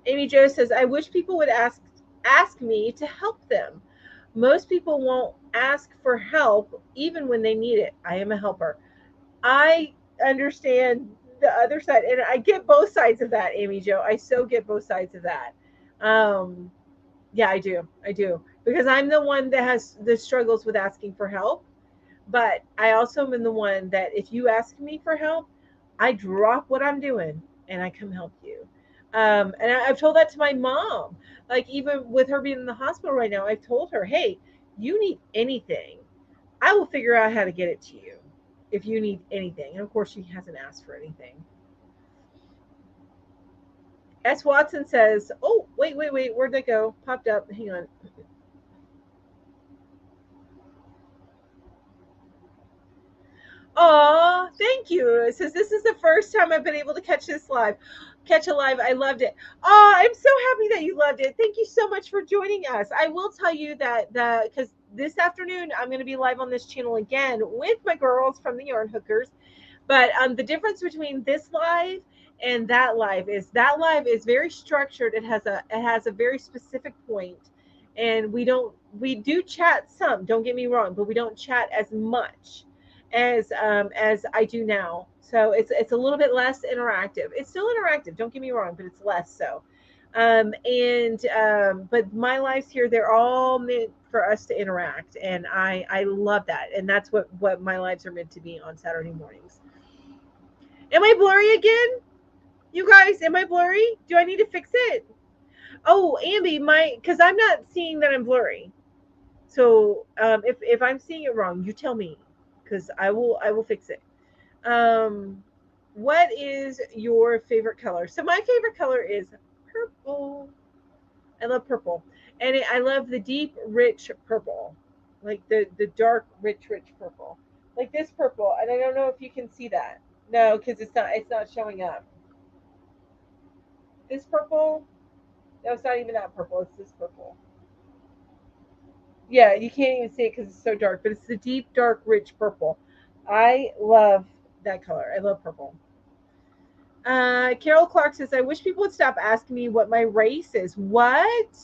Amy Jo says, I wish people would ask me to help them. Most people won't ask for help even when they need it. I am a helper. I understand the other side, and I get both sides of that, Amy Jo. I so get both sides of that. Um, yeah, I do. I do because I'm the one that has the struggles with asking for help, but I also am the one that if you ask me for help, I drop what I'm doing and I come help you. And I've told that to my mom. Like even with her being in the hospital right now, I've told her, "Hey, you need anything, I will figure out how to get it to you if you need anything." And of course, she hasn't asked for anything. S. Watson says, "Oh, wait, where'd that go? Popped up. Hang on. Aw, thank you." It says, "This is the first time I've been able to catch a live. I loved it." Oh, I'm so happy that you loved it. Thank you so much for joining us. I will tell you that because this afternoon I'm going to be live on this channel again with my girls from the Yarn Hookers. But the difference between this live and that live is very structured. It has a very specific point, and we do chat some. Don't get me wrong, but we don't chat as much as I do now. So it's a little bit less interactive. It's still interactive. Don't get me wrong, but it's less so. And but my lives here, they're all meant for us to interact, and I love that, and that's what my lives are meant to be on Saturday mornings. Am I blurry again? You guys, am I blurry? Do I need to fix it? Oh, Amby, because I'm not seeing that I'm blurry. So if I'm seeing it wrong, you tell me, because I will fix it. Um, what is your favorite color? So my favorite color is purple. I love purple, and I love the deep, rich purple, like the dark, rich purple, like this purple. And I don't know if you can see that. No, because it's not showing up. This purple. No, it's not even that purple. It's this purple. Yeah, you can't even see it because it's so dark, but it's the deep, dark, rich purple. I love that color. I love purple. Carol Clark says, I wish people would stop asking me what my race is. What?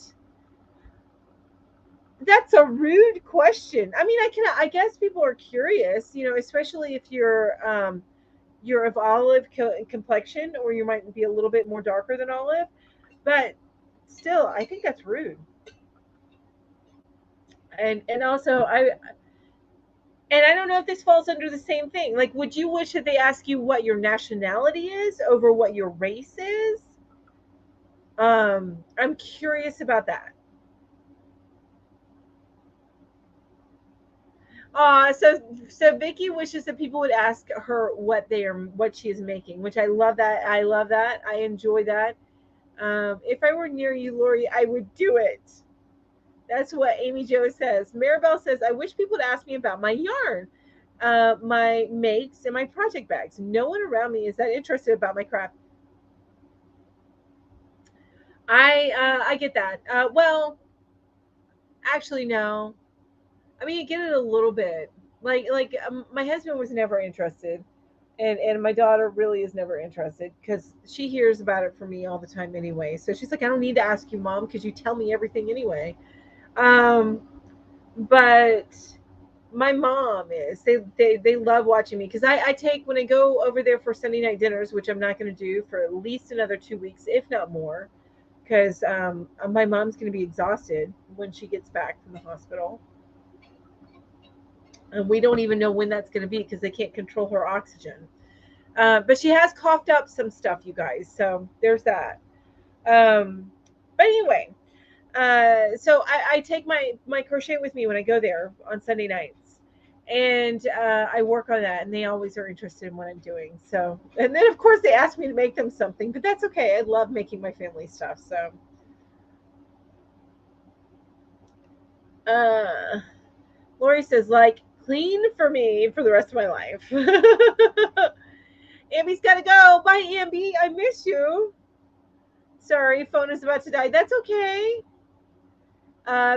That's a rude question. I mean, I guess people are curious, especially if you're of olive complexion, or you might be a little bit more darker than olive, but still, I think that's rude. And also, I don't know if this falls under the same thing. Like, would you wish that they ask you what your nationality is over what your race is? I'm curious about that. So Vicky wishes that people would ask her what she is making, which I love that. I love that. I enjoy that. If I were near you, Lori, I would do it. That's what Amy Jo says. Maribel says, I wish people would ask me about my yarn, my makes, and my project bags. No one around me is that interested about my craft. I get that. Well, actually, no. I mean, you get it a little bit. My husband was never interested, and my daughter really is never interested because she hears about it from me all the time anyway. So she's like, I don't need to ask you, Mom, because you tell me everything anyway. Um, but my mom is. They love watching me because I take when I go over there for Sunday night dinners, which I'm not going to do for at least another 2 weeks, if not more, because my mom's going to be exhausted when she gets back from the hospital, and we don't even know when that's going to be because they can't control her oxygen. But she has coughed up some stuff, you guys. So there's that. But anyway, so I take my crochet with me when I go there on Sunday nights, and I work on that, and they always are interested in what I'm doing. So, and then of course they ask me to make them something, but that's okay. I love making my family stuff. So, uh, Lori says, like, clean for me for the rest of my life. Amby's got to go. Bye, Amby. I miss you. Sorry, phone is about to die. That's okay.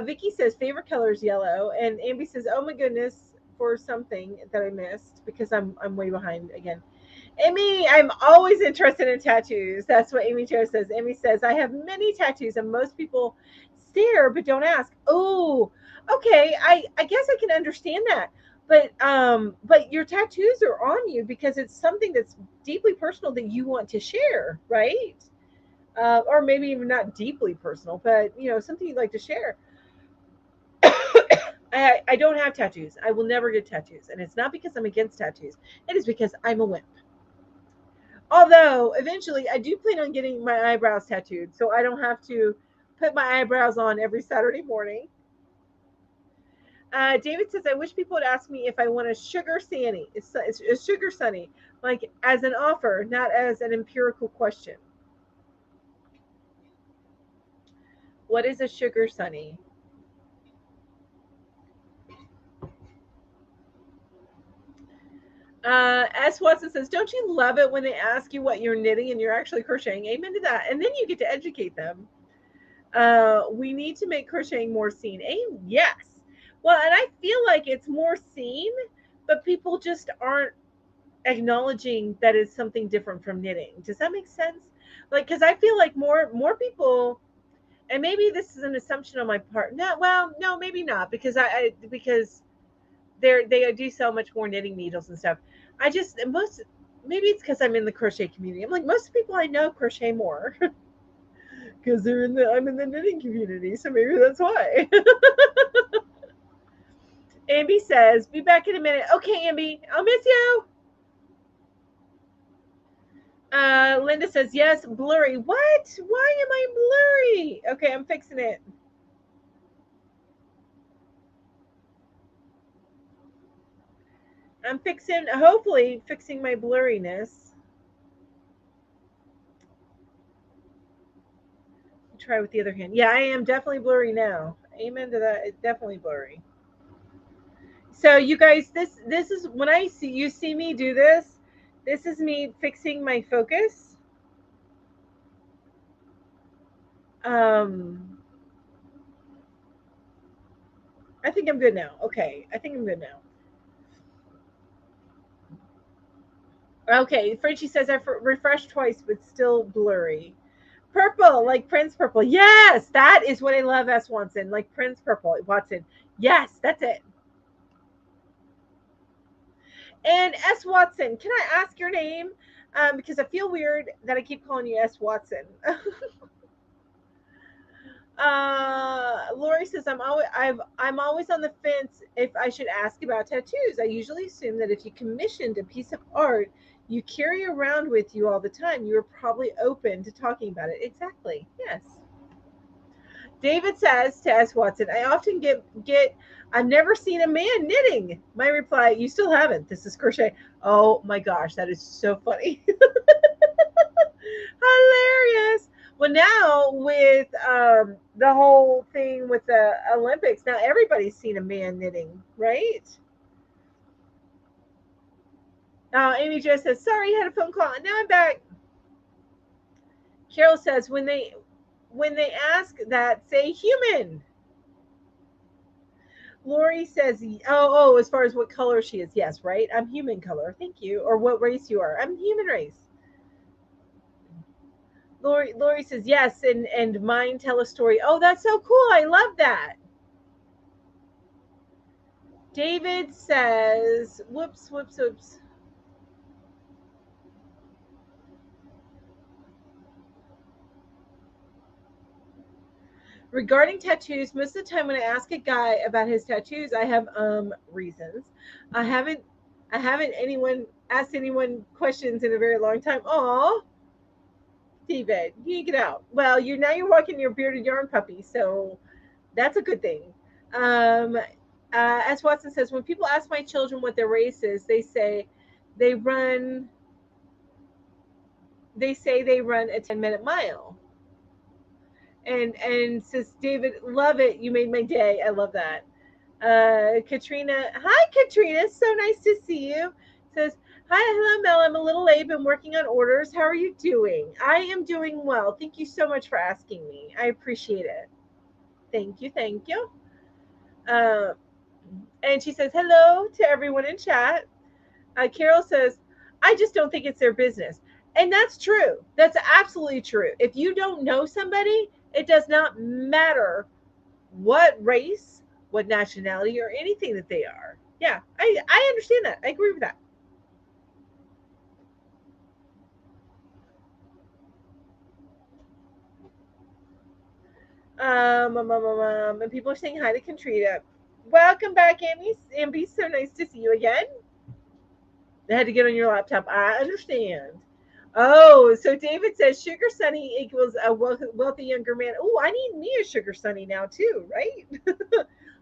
Vicky says favorite color is yellow, and Amby says, "Oh my goodness, for something that I missed because I'm way behind again." Amy, I'm always interested in tattoos. That's what Amy Jo says. Amy says, I have many tattoos, and most people stare but don't ask. Oh, okay. I guess I can understand that. But your tattoos are on you because it's something that's deeply personal that you want to share, right? Or maybe even not deeply personal, but something you'd like to share. I don't have tattoos. I will never get tattoos, and it's not because I'm against tattoos. It is because I'm a wimp. Although eventually I do plan on getting my eyebrows tattooed, so I don't have to put my eyebrows on every Saturday morning. David says, I wish people would ask me if I want a sugar Sunny. It's a sugar Sunny, like as an offer, not as an empirical question. What is a sugar Sunny? S. Watson says, don't you love it when they ask you what you're knitting and you're actually crocheting? Amen to that. And then you get to educate them. We need to make crocheting more seen. Yes. Well, and I feel like it's more seen, but people just aren't acknowledging that it's something different from knitting. Does that make sense? Like, because I feel like more people, and maybe this is an assumption on my part. No, well, no, maybe not, because because they do so much more knitting needles and stuff. I just most maybe it's because I'm in the crochet community. I'm like most people I know crochet more because I'm in the knitting community, so maybe that's why. Amby says, "Be back in a minute." Okay, Amby, I'll miss you. Linda says, yes, blurry. What? Why am I blurry? Okay, I'm fixing it. I'm hopefully fixing my blurriness. Try with the other hand. Yeah, I am definitely blurry now. Amen to that. It's definitely blurry. So you guys, this is when you see me do this. This is me fixing my focus. Um, I think I'm good now. Okay, I think I'm good now. Okay, Frenchie says I refreshed twice, but still blurry. Purple, like Prince Purple. Yes, that is what I love, S. Watson. Like Prince Purple, Watson. Yes, that's it. And S. Watson, can I ask your name? Because I feel weird that I keep calling you S. Watson. Lori says I'm always on the fence if I should ask about tattoos. I usually assume that if you commissioned a piece of art you carry around with you all the time, you are probably open to talking about it. Exactly. Yes. David says to S. Watson, I often get I've never seen a man knitting. My reply, you still haven't. This is Crochet. Oh my gosh, that is so funny. Hilarious. Well, now with the whole thing with the Olympics, now everybody's seen a man knitting, right? Amy just says, sorry, I had a phone call. Now I'm back. Carol says, when they ask that, say human. Lori says, as far as what color she is, yes, right? I'm human color. Thank you. Or what race you are. I'm human race. Lori says, yes, and mine tell a story. Oh, that's so cool. I love that. David says, whoops. Regarding tattoos, most of the time when I ask a guy about his tattoos, I have reasons. I haven't I haven't anyone asked anyone questions in a very long time. Aw, David, you get out. Well, you're walking your bearded yarn puppy, so that's a good thing. Um, as Watson says, when people ask my children what their race is, they run they run a 10-minute mile. And says David, love it. You made my day. I love that. Katrina, hi Katrina, so nice to see you. Says, hi, hello Mel. I'm a little late. Been working on orders. How are you doing? I am doing well. Thank you so much for asking me. I appreciate it. Thank you. Uh, and she says hello to everyone in chat. Carol says, I just don't think it's their business. And that's true. That's absolutely true. If you don't know somebody, it does not matter what race, what nationality, or anything that they are. Yeah, I understand that. I agree with that. And people are saying hi to Contrita. Welcome back, Amby. So nice to see you again. I had to get on your laptop. I understand. Oh, so David says sugar sunny equals a wealthy younger man. Oh, I need me a sugar sunny now too, right?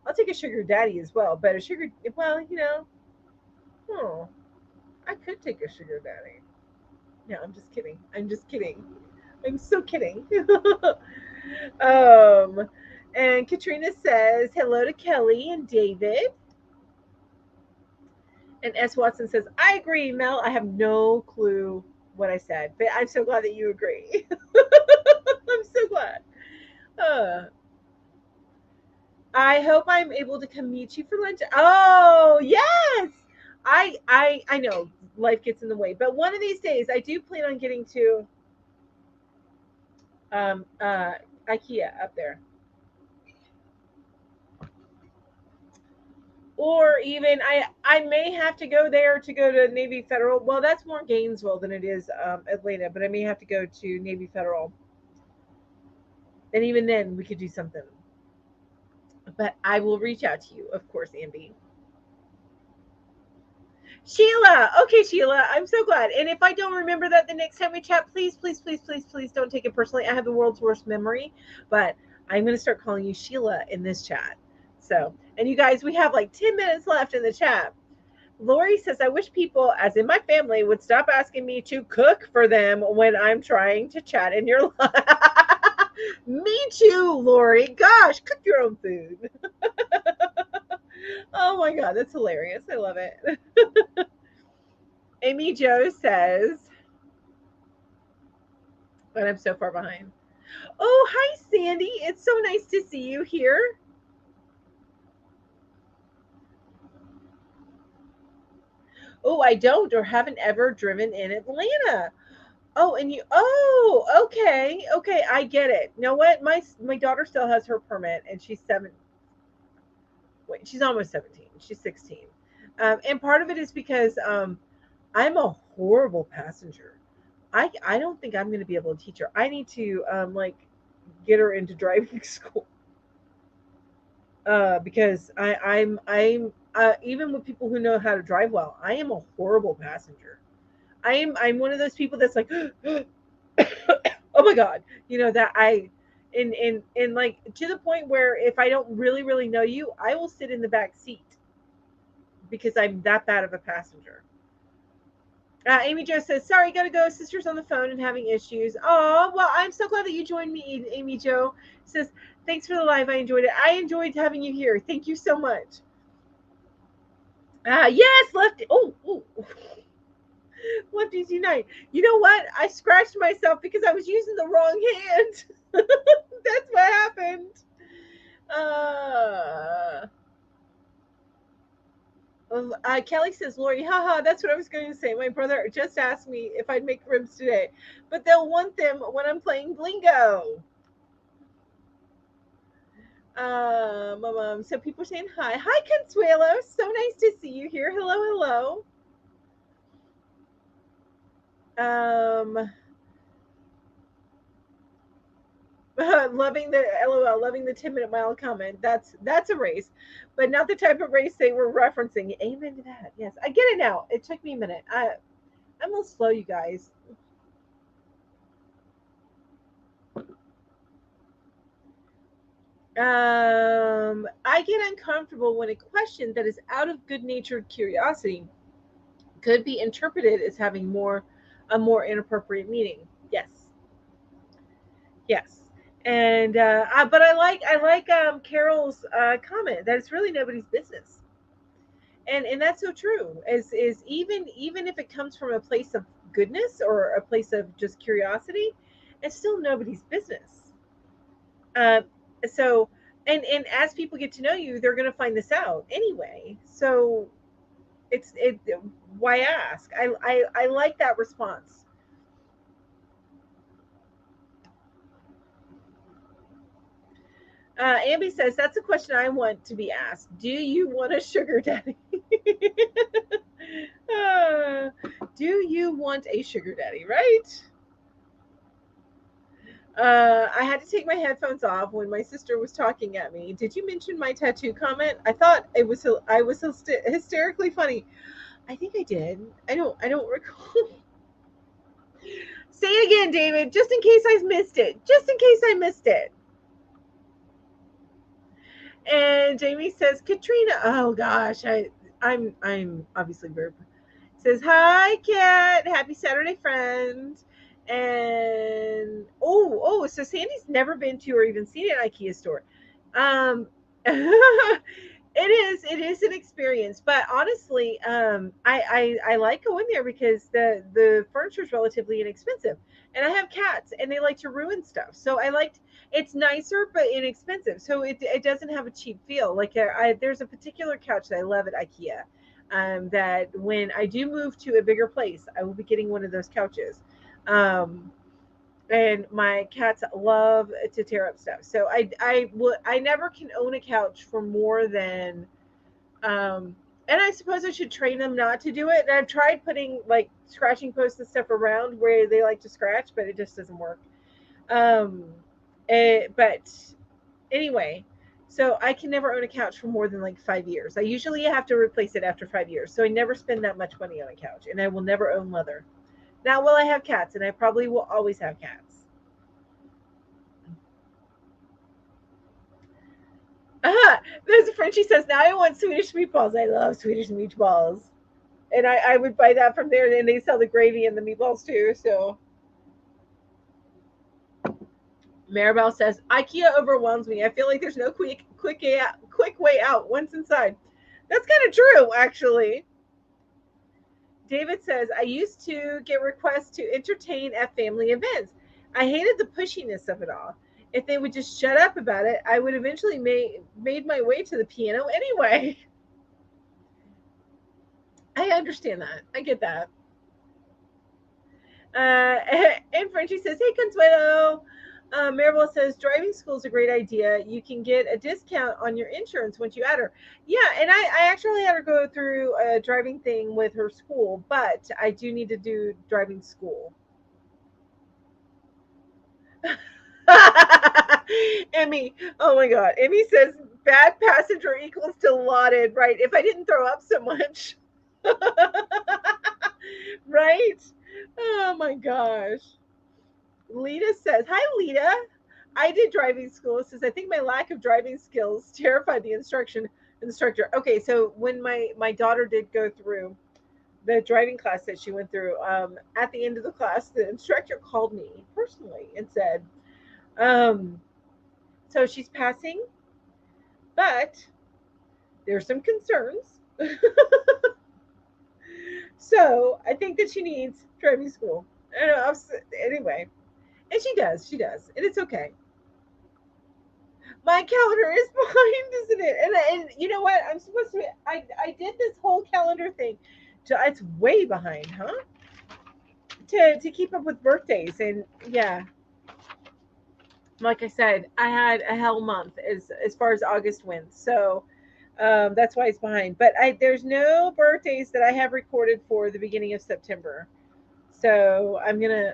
I'll take a sugar daddy as well, but a sugar, well, oh, I could take a sugar daddy. No, I'm just kidding. I'm just kidding. I'm so kidding. um, and Katrina says hello to Kelly and David. And S. Watson says, I agree, Mel. I have no clue what I said, but I'm so glad that you agree. I'm so glad. Uh, I hope I'm able to come meet you for lunch. Oh, yes. I know life gets in the way, but one of these days I do plan on getting to um uh IKEA up there. Or even I may have to go there to go to Navy Federal. Well, that's more Gainesville than it is Atlanta, but I may have to go to Navy Federal. And even then, we could do something. But I will reach out to you, of course, Amby. Sheila. Okay, Sheila. I'm so glad. And if I don't remember that the next time we chat, please, please, please, please, please don't take it personally. I have the world's worst memory, but I'm going to start calling you Sheila in this chat. So, and you guys, we have like 10 minutes left in the chat. Lori says, I wish people, as in my family, would stop asking me to cook for them when I'm trying to chat in your life. Me too, Lori. Gosh, cook your own food. Oh my God, that's hilarious. I love it. Amy Jo says, but I'm so far behind. Oh, hi, Sandy. It's so nice to see you here. Oh, I don't or haven't ever driven in Atlanta. Oh, and you. Oh, okay, okay. I get it. You know what? My daughter still has her permit, and she's 7. Wait, she's almost 17. She's 16, and part of it is because I'm a horrible passenger. I don't think I'm going to be able to teach her. I need to like get her into driving school because I'm even with people who know how to drive well. I am a horrible passenger. I'm one of those people that's like, oh my god, you know that I, and like to the point where if I don't really know you, I will sit in the back seat because I'm that bad of a passenger. Amy Jo says, sorry, gotta go. Sister's on the phone and having issues. Oh, well, I'm so glad that you joined me, Amy Jo. Says, thanks for the live. I enjoyed it. I enjoyed having you here. Thank you so much. Yes, lefty. Oh. Lefties unite. You know what? I scratched myself because I was using the wrong hand. That's what happened. Uh, Kelly says, Lori, haha, that's what I was going to say. My brother just asked me if I'd make ribs today, but they'll want them when I'm playing Blingo. So people are saying hi. Hi, Consuelo. So nice to see you here. Hello, hello. Loving the LOL, loving the 10-minute mile comment. That's a race, but not the type of race they were referencing. Amen to that. Yes, I get it now. It took me a minute. I'm a little slow, you guys. I get uncomfortable when a question that is out of good-natured curiosity could be interpreted as having a more inappropriate meaning. Yes, yes. And but I like Carol's comment that it's really nobody's business, and that's so true. Is even if it comes from a place of goodness or a place of just curiosity, it's still nobody's business. Uh, so and as people get to know you, they're going to find this out anyway. So it why ask? I like that response. Amby says that's a question I want to be asked. Do you want a sugar daddy? uh, do you want a sugar daddy? Right? I had to take my headphones off when my sister was talking at me. Did you mention my tattoo comment? I thought I was hysterically funny. I think I did. I don't recall. Say it again, David, just in case I missed it. Just in case I missed it. And Jamie says, Katrina. Oh gosh, I'm obviously very. Says hi, Kat. Happy Saturday, friend. And so Sandy's never been to or even seen an IKEA store. Um, it is an experience, but honestly, I like going there because the furniture is relatively inexpensive, and I have cats, and they like to ruin stuff. So I liked it's nicer but inexpensive, so it doesn't have a cheap feel. Like there's a particular couch that I love at IKEA. That when I do move to a bigger place, I will be getting one of those couches. Um, and my cats love to tear up stuff. So I never can own a couch for more than and I suppose I should train them not to do it. And I've tried putting like scratching posts and stuff around where they like to scratch, but it just doesn't work. Um but anyway, So I can never own a couch for more than like 5 years. I usually have to replace it after 5 years. So I never spend that much money on a couch, and I will never own leather. Now, will I have cats? And I probably will always have cats. There's a friend, she says, now I want Swedish meatballs. I love Swedish meatballs. And I would buy that from there, and they sell the gravy and the meatballs too. So Maribel says, IKEA overwhelms me. I feel like there's no quick way out once inside. That's kind of true, actually. David says, I used to get requests to entertain at family events. I hated the pushiness of it all. If they would just shut up about it, I would eventually made my way to the piano anyway. I understand that. I get that. And Frenchie says, hey, Consuelo. Maribel says, driving school is a great idea. You can get a discount on your insurance once you add her. Yeah, and I actually had her go through a driving thing with her school, but I do need to do driving school. Emmy, oh my God. Emmy says, bad passenger equals to lauded, right? If I didn't throw up so much. Right? Oh my gosh. Lita says, hi, Lita. I did driving school. It says, I think my lack of driving skills terrified the instructor. Okay, so when my daughter did go through the driving class that she went through, at the end of the class, the instructor called me personally and said, um, so she's passing, but there's some concerns. So I think that she needs driving school. I don't know, anyway, and she does, and it's okay. My calendar is behind, isn't it? And you know what? I'm supposed to. I did this whole calendar thing. It's way behind, huh? To keep up with birthdays, and yeah, like I said, I had a hell month as far as August went, so that's why it's behind. But there's no birthdays that I have recorded for the beginning of September, so I'm gonna.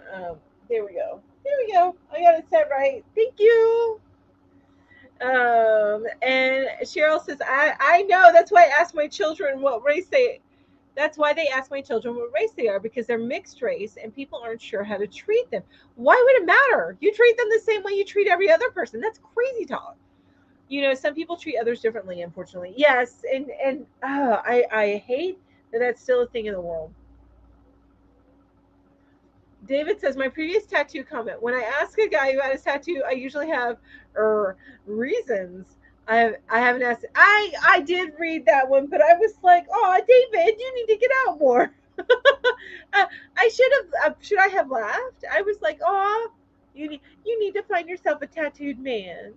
There we go. There we go. I got it set right. Thank you. And Cheryl says, I know, that's why I asked my children what race they that's why they ask my children what race they are, because they're mixed race and people aren't sure how to treat them. Why would it matter? You treat them the same way you treat every other person. That's crazy talk. You know, some people treat others differently, unfortunately. Yes, and I hate that that's still a thing in the world. David says, my previous tattoo comment. When I ask a guy about his tattoo, I usually have reasons. I haven't asked. I did read that one, but I was like, oh, David, you need to get out more. I should I have laughed? I was like, oh, you need to find yourself a tattooed man,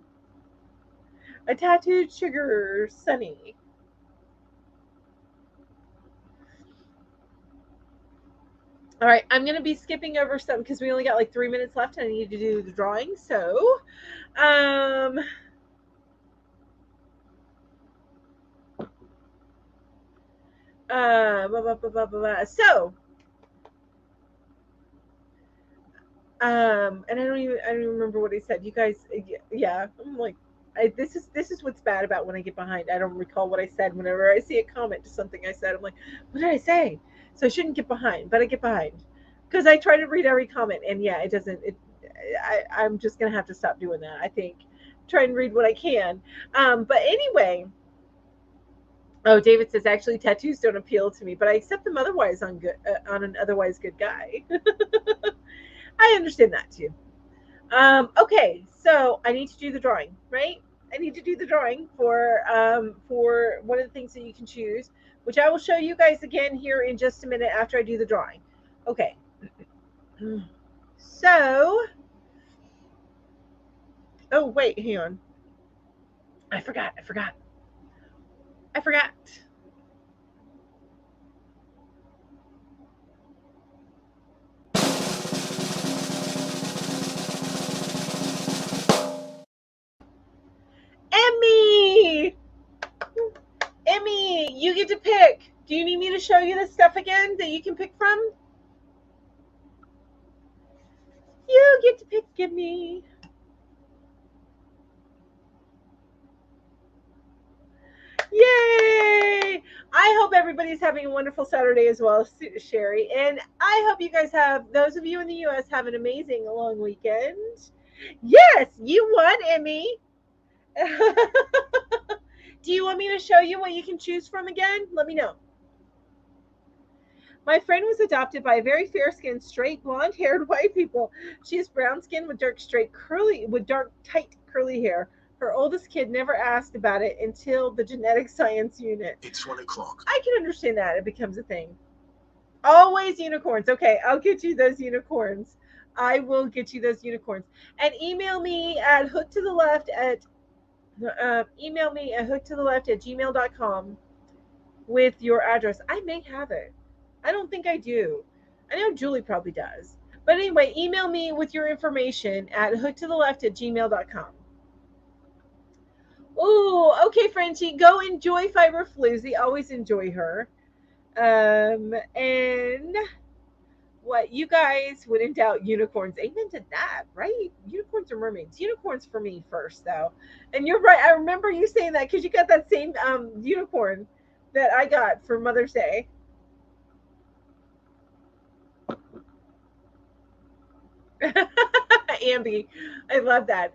a tattooed sugar sunny. All right, I'm going to be skipping over some because we only got like 3 minutes left and I need to do the drawing. So, um, blah, blah, blah, blah. So, and I don't even remember what he said. You guys, yeah, I'm like, this is what's bad about when I get behind. I don't recall what I said whenever I see a comment to something I said. I'm like, what did I say? So I shouldn't get behind, but I get behind because I try to read every comment, and yeah, it doesn't. I'm just gonna have to stop doing that. I think try and read what I can. But anyway, oh, David says actually tattoos don't appeal to me, but I accept them otherwise on an otherwise good guy. I understand that too. Okay, so I need to do the drawing, right? I need to do the drawing for one of the things that you can choose, which I will show you guys again here in just a minute after I do the drawing. Okay. So, oh wait, hang on. I forgot. I forgot. Emmy! Emmy, you get to pick. Do you need me to show you the stuff again that you can pick from? You get to pick, Emmy. Yay! I hope everybody's having a wonderful Saturday as well, Sherry. And I hope you guys have, those of you in the US, have an amazing long weekend. Yes, you won, Emmy. Do you want me to show you what you can choose from again? Let me know. My friend was adopted by a very fair-skinned, straight, blonde-haired white people. She is brown-skinned with dark, straight, curly, with dark, tight, curly hair. Her oldest kid never asked about it until the genetic science unit. It's 1 o'clock. I can understand that. It becomes a thing. Always unicorns. Okay, I'll get you those unicorns. I will get you those unicorns. And email me at hooktotheleft at gmail.com with your address. I may have it. I don't think I do. I know Julie probably does. But anyway, email me with your information at hooktotheleft at gmail.com. Ooh, okay, Frenchie, go enjoy Fiber Floozy. Always enjoy her. And what you guys wouldn't doubt unicorns. Amen to that, right? Unicorns or mermaids. Unicorns for me first, though. And you're right. I remember you saying that because you got that same unicorn that I got for Mother's Day. Ambi, I love that.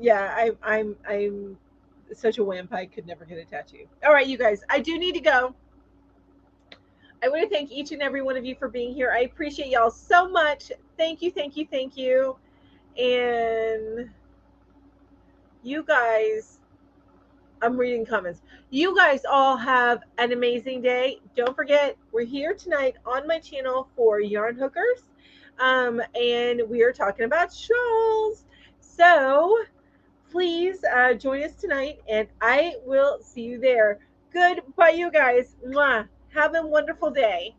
Yeah, I'm such a wimp. I could never get a tattoo. All right, you guys, I do need to go. I want to thank each and every one of you for being here. I appreciate y'all so much. Thank you, thank you, thank you. And you guys, I'm reading comments. You guys all have an amazing day. Don't forget, we're here tonight on my channel for Yarn Hookers. And we are talking about shawls. So please join us tonight, and I will see you there. Goodbye, you guys. Mwah. Have a wonderful day.